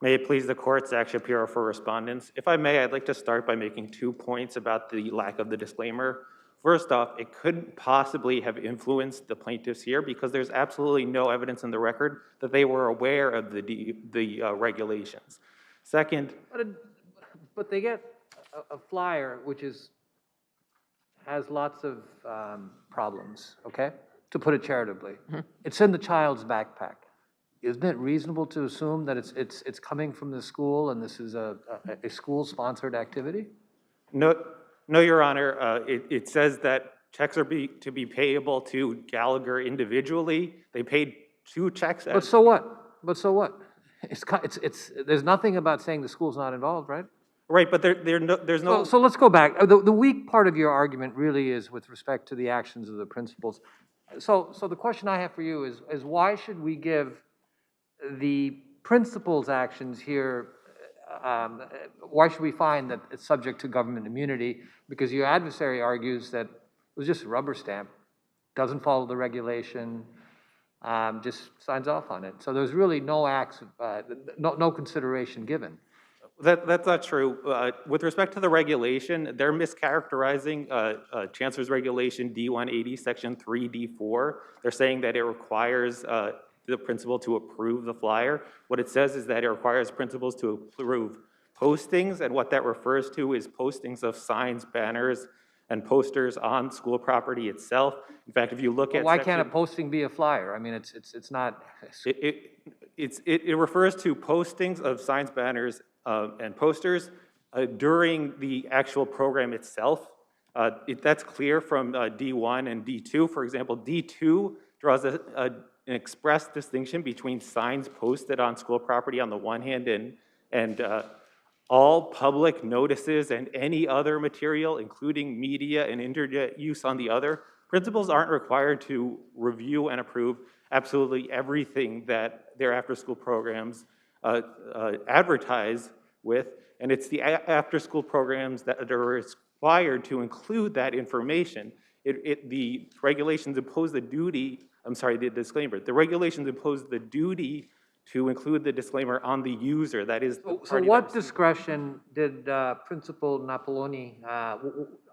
May it please the court, Zach Shapiro for respondents. If I may, I'd like to start by making 2 points about the lack of the disclaimer. First off, it couldn't possibly have influenced the plaintiffs here because there's absolutely no evidence in the record that they were aware of the regulations. Second, But they get a flyer which has lots of problems, okay? To put it charitably. It's in the child's backpack. Isn't it reasonable to assume that it's coming from the school and this is a school-sponsored activity? No, Your Honor. It says that checks are to be payable to Gallagher individually. They paid 2 checks. But so what? There's nothing about saying the school's not involved, right? Right, but there's no... So let's go back. The weak part of your argument really is with respect to the actions of the principals. So the question I have for you is why should we give the principal's actions here, why should we find that it's subject to government immunity? Because your adversary argues that it was just a rubber stamp, doesn't follow the regulation, just signs off on it. So there's really no acts, no consideration given. That's not true. With respect to the regulation, they're mischaracterizing Chancellor's Regulation D180, Section 3D4. They're saying that it requires the principal to approve the flyer. What it says is that it requires principals to approve postings, and what that refers to is postings of signs, banners, and posters on school property itself. In fact, if you look at why can't a posting be a flyer? I mean, it's not... it refers to postings of signs, banners, and posters during the actual program itself. That's clear from D1 and D2. For example, D2 draws an express distinction between signs posted on school property on the one hand and all public notices and any other material, including media and internet use on the other. Principals aren't required to review and approve absolutely everything that their after-school programs advertise with, and it's the after-school programs that are required to include that information. The regulations impose the duty, the disclaimer. The regulations impose the duty to include the disclaimer on the user, that is the So party what that discretion did Principal Napoleoni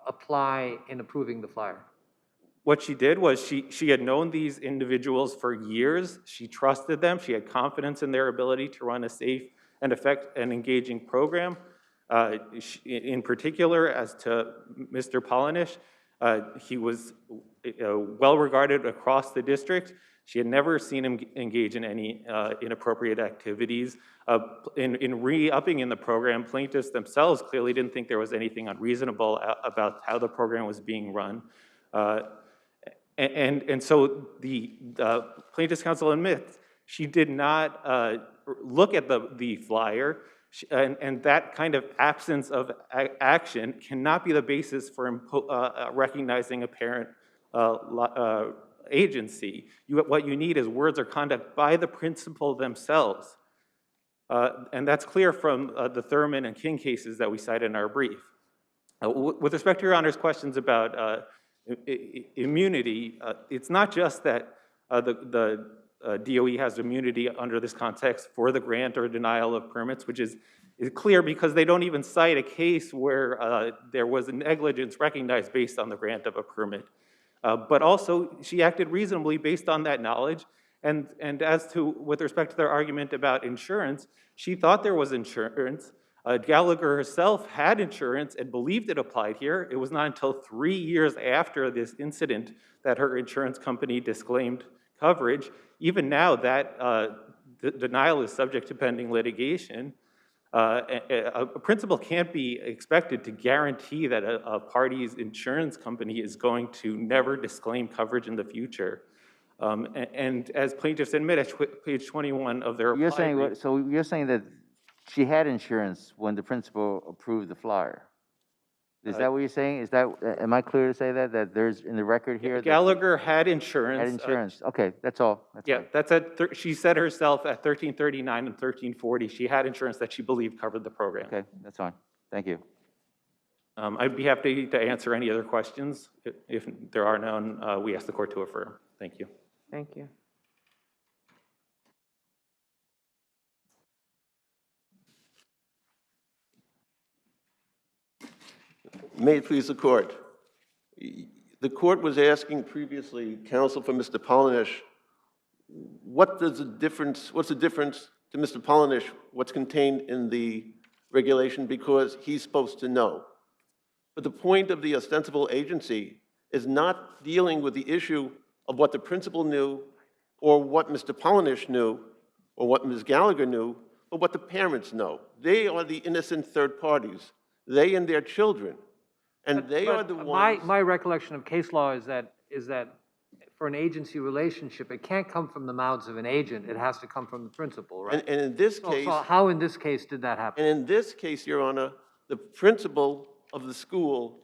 apply in approving the flyer? What she did was she had known these individuals for years. She trusted them. She had confidence in their ability to run a safe and effective and engaging program. In particular, as to Mr. Pollinish, he was well regarded across the district. She had never seen him engage in any inappropriate activities. In re-upping in the program, plaintiffs themselves clearly didn't think there was anything unreasonable about how the program was being run. And so the Plaintiffs' Counsel admits she did not look at the flyer, and that kind of absence of action cannot be the basis for recognizing a parent agency. What you need is words or conduct by the principal themselves. And that's clear from the Thurman and King cases that we cite in our brief. With respect to Your Honor's questions about immunity, it's not just that the DOE has immunity under this context for the grant or denial of permits, which is clear because they don't even cite a case where there was a negligence recognized based on the grant of a permit. But also, she acted reasonably based on that knowledge. And as to, with respect to their argument about insurance, she thought there was insurance. Gallagher herself had insurance and believed it applied here. It was not until 3 years after this incident that her insurance company disclaimed coverage. Even now, that denial is subject to pending litigation. A principal can't be expected to guarantee that a party's insurance company is going to never disclaim coverage in the future. And as plaintiffs admit at page 21 of their reply brief, So you're saying that she had insurance when the principal approved the flyer? Is that what you're saying? Is that, am I clear to say that there's in the record here? Gallagher had insurance. Had insurance, okay, that's all. That's at, she said herself at 1339 and 1340, she had insurance that she believed covered the program. Okay, that's fine, thank you. I'd be happy to answer any other questions. If there are none, we ask the court to affirm. Thank you. Thank you. May it please the court. The court was asking previously, counsel for Mr. Pollinish, what's the difference to Mr. Pollinish, what's contained in the regulation, because he's supposed to know. But the point of the ostensible agency is not dealing with the issue of what the principal knew or what Mr. Pollinish knew or what Ms. Gallagher knew, but what the parents know. They are the innocent third parties. They and their children. And they are the ones. My recollection of case law is that for an agency relationship, it can't come from the mouths of an agent. It has to come from the principal, right? And in this case. So how in this case did that happen? And in this case, Your Honor, the principal of the school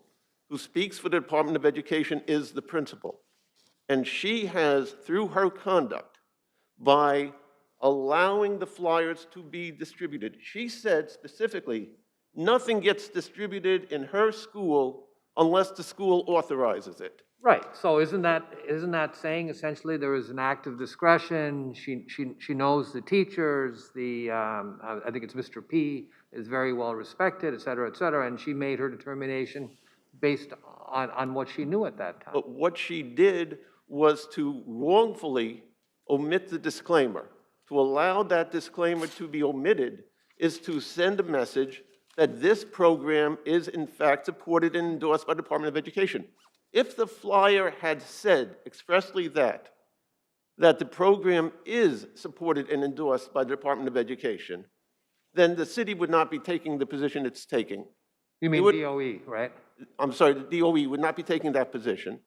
who speaks for the Department of Education is the principal. And she has, through her conduct, by allowing the flyers to be distributed, she said specifically, nothing gets distributed in her school unless the school authorizes it. Right. So isn't that saying essentially there is an act of discretion? She knows the teachers. I think it's Mr. P is very well respected, et cetera, and she made her determination based on what she knew at that time. But what she did was to wrongfully omit the disclaimer. To allow that disclaimer to be omitted is to send a message that this program is in fact supported and endorsed by the Department of Education. If the flyer had said expressly that that the program is supported and endorsed by the Department of Education, then the city would not be taking the position it's taking. You mean DOE, right? I'm sorry, the DOE would not be taking that position.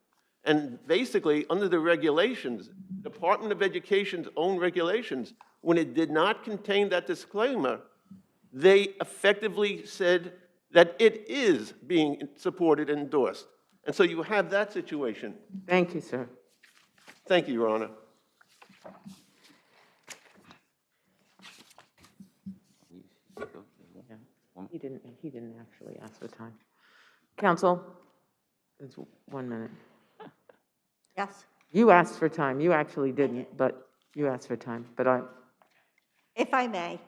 And basically, under the regulations, Department of Education's own regulations, when it did not contain that disclaimer, they effectively said that it is being supported and endorsed. And so you have that situation. Thank you, sir. Thank you, Your Honor. He didn't actually ask for time. Counsel, it's 1 minute. Yes. You asked for time. You actually didn't, but you asked for time. But If I may,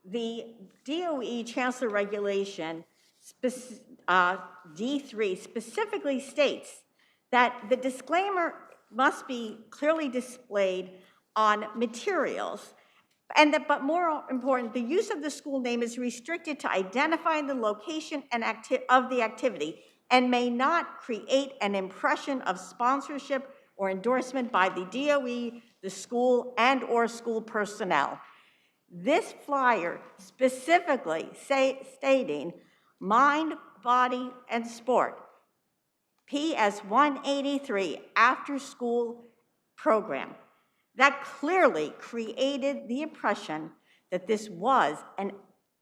the DOE Chancellor Regulation D3 specifically states that the disclaimer must be clearly displayed on materials, and that, but more important, the use of the school name is restricted to identifying the location and of the activity and may not create an impression of sponsorship or endorsement by the DOE, the school, and/or school personnel. This flyer specifically stating mind, body, and sport, PS 183 after school program, that clearly created the impression that this was an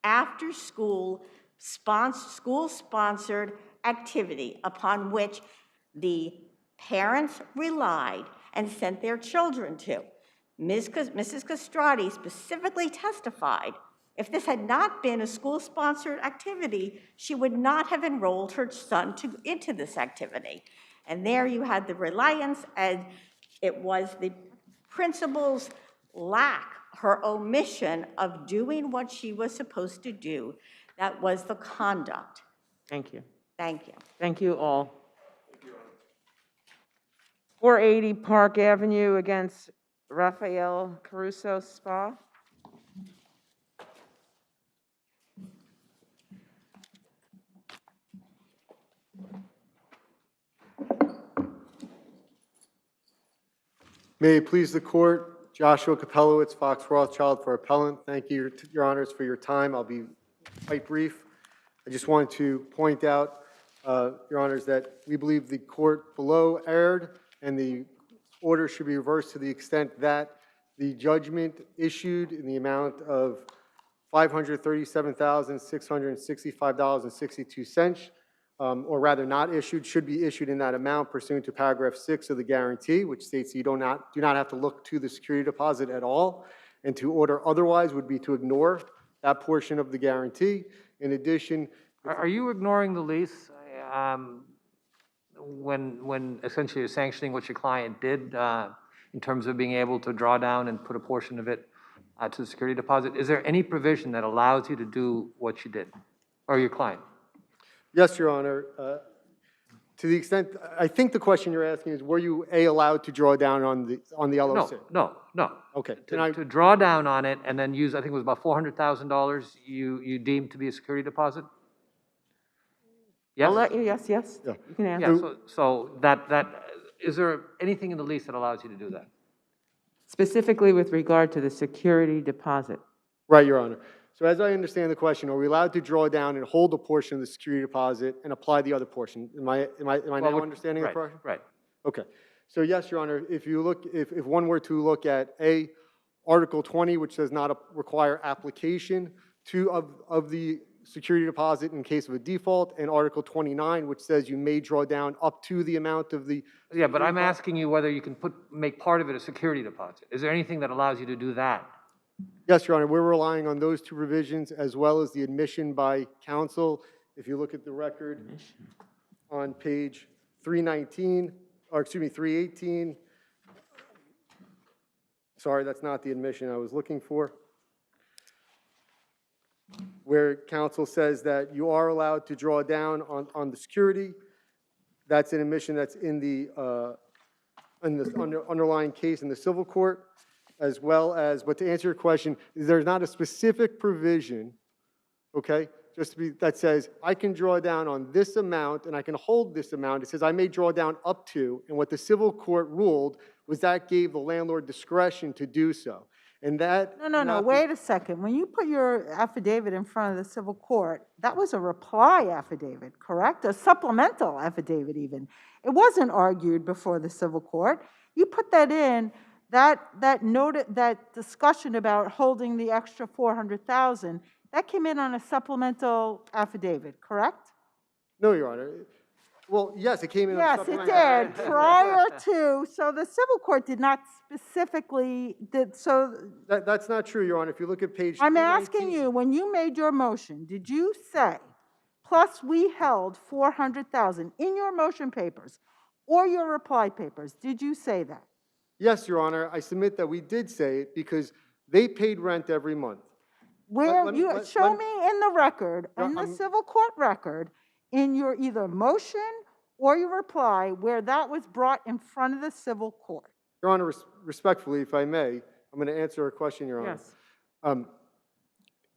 after school school-sponsored activity upon which the parents relied and sent their children to. Mrs. Castrati specifically testified, if this had not been a school-sponsored activity, she would not have enrolled her son into this activity. And there you had the reliance, and it was the principal's lack, her omission of doing what she was supposed to do, that was the conduct. thank you. Thank you. Thank you all. 480 Park Avenue against Rafael Caruso Spa. May it please the court, Joshua Kapelowitz, Fox Rothschild for appellant. Thank you, Your Honors, for your time. I'll be quite brief. I just wanted to point out, Your Honors, that we believe the court below erred and the order should be reversed to the extent that the judgment issued in the amount of $537,665.62, or rather not issued, should be issued in that amount pursuant to paragraph 6 of the guarantee, which states you do not have to look to the security deposit at all, and to order otherwise would be to ignore that portion of the guarantee. In addition, Are you ignoring the lease when essentially you're sanctioning what your client did in terms of being able to draw down and put a portion of it to the security deposit? Is there any provision that allows you to do what you did, or your client? Yes, Your Honor. To the extent, I think the question you're asking is, were you allowed to draw down on the LOC? No. Okay. To draw down on it and then use, I think it was about $400,000 you deemed to be a security deposit? Yes? I'll let you, yes. Yeah. You can answer. Yeah, so is there anything in the lease that allows you to do that? Specifically with regard to the security deposit. Right, Your Honor. So as I understand the question, are we allowed to draw down and hold a portion of the security deposit and apply the other portion? Am I now understanding the question? Right. Okay. So yes, Your Honor, if one were to look at Article 20, which does not require application of the security deposit in case of a default, and Article 29, which says you may draw down up to the amount of the... Yeah, but I'm asking you whether you can make part of it a security deposit. Is there anything that allows you to do that? Yes, Your Honor, we're relying on those two provisions as well as the admission by counsel. If you look at the record on page 318, or excuse me, 318. Sorry, that's not the admission I was looking for. Where counsel says that you are allowed to draw down on the security. That's an admission that's in the underlying case in the civil court, as well as, but to answer your question, there's not a specific provision, okay, that says I can draw down on this amount and I can hold this amount. It says I may draw down up to, and what the civil court ruled was that gave the landlord discretion to do so. And that. No, wait a second. When you put your affidavit in front of the civil court, that was a reply affidavit, correct? A supplemental affidavit even. It wasn't argued before the civil court. You put that in, that discussion about holding the extra $400,000, that came in on a supplemental affidavit, correct? No, Your Honor. Well, yes, it came in. Yes, it did, prior to, so the civil court did not specifically, That's not true, Your Honor. If you look at page. I'm asking you, when you made your motion, did you say, plus we held $400,000 in your motion papers or your reply papers, did you say that? Yes, Your Honor, I submit that we did say it because they paid rent every month. Where show me in the record, in the civil court record, in your either motion or your reply, where that was brought in front of the civil court. Your Honor, respectfully, if I may, I'm going to answer a question, Your Honor. Yes.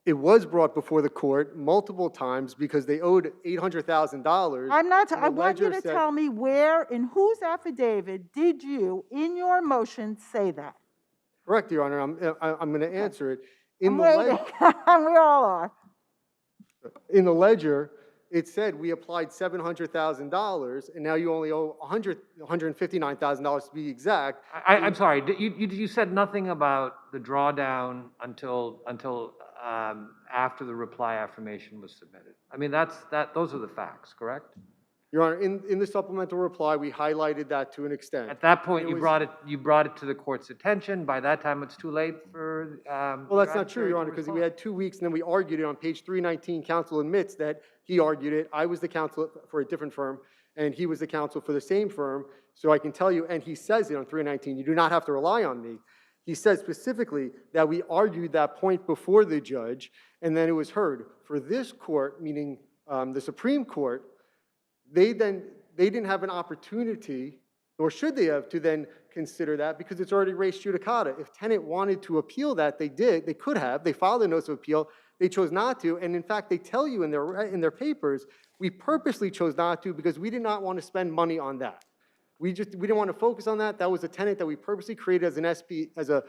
It was brought before the court multiple times because they owed $800,000. I want you to tell me where, in whose affidavit did you, in your motion, say that? Correct, Your Honor. I'm going to answer it. I'm waiting. We all are. In the ledger, it said we applied $700,000, and now you only owe $159,000 to be exact. I'm sorry, you said nothing about the drawdown until after the reply affirmation was submitted. I mean, those are the facts, correct? Your Honor, in the supplemental reply, we highlighted that to an extent. At that point, you brought it to the court's attention. By that time, it's too late for. Well, that's not true, Your Honor, because we had 2 weeks, and then we argued it on page 319. Counsel admits that he argued it. I was the counsel for a different firm, and he was the counsel for the same firm. So I can tell you, and he says it on 319. You do not have to rely on me. He says specifically that we argued that point before the judge, and then it was heard. For this court, meaning the Supreme Court, they didn't have an opportunity, nor should they have, to then consider that because it's already res judicata. If tenant wanted to appeal that, they did. They could have. They filed a notice of appeal. They chose not to, and in fact, they tell you in their papers, we purposely chose not to because we did not want to spend money on that. We didn't want to focus on that. That was a tenant that we purposely created as an SP, as a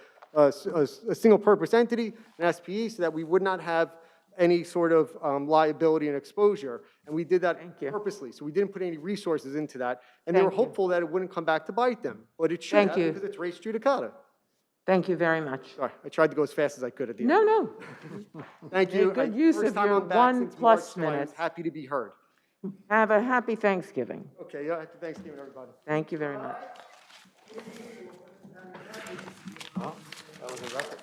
single-purpose entity, an SPE, so that we would not have any sort of liability and exposure. And we did that purposely. So we didn't put any resources into that. And they were hopeful that it wouldn't come back to bite them. But it should have because it's res judicata. Thank you very much. Sorry, I tried to go as fast as I could at the end. No. Thank you. Good use of your 1+ minutes. Happy to be heard. Have a happy Thanksgiving. Okay, yeah, happy Thanksgiving, everybody. Thank you very much. Oh, that was a record.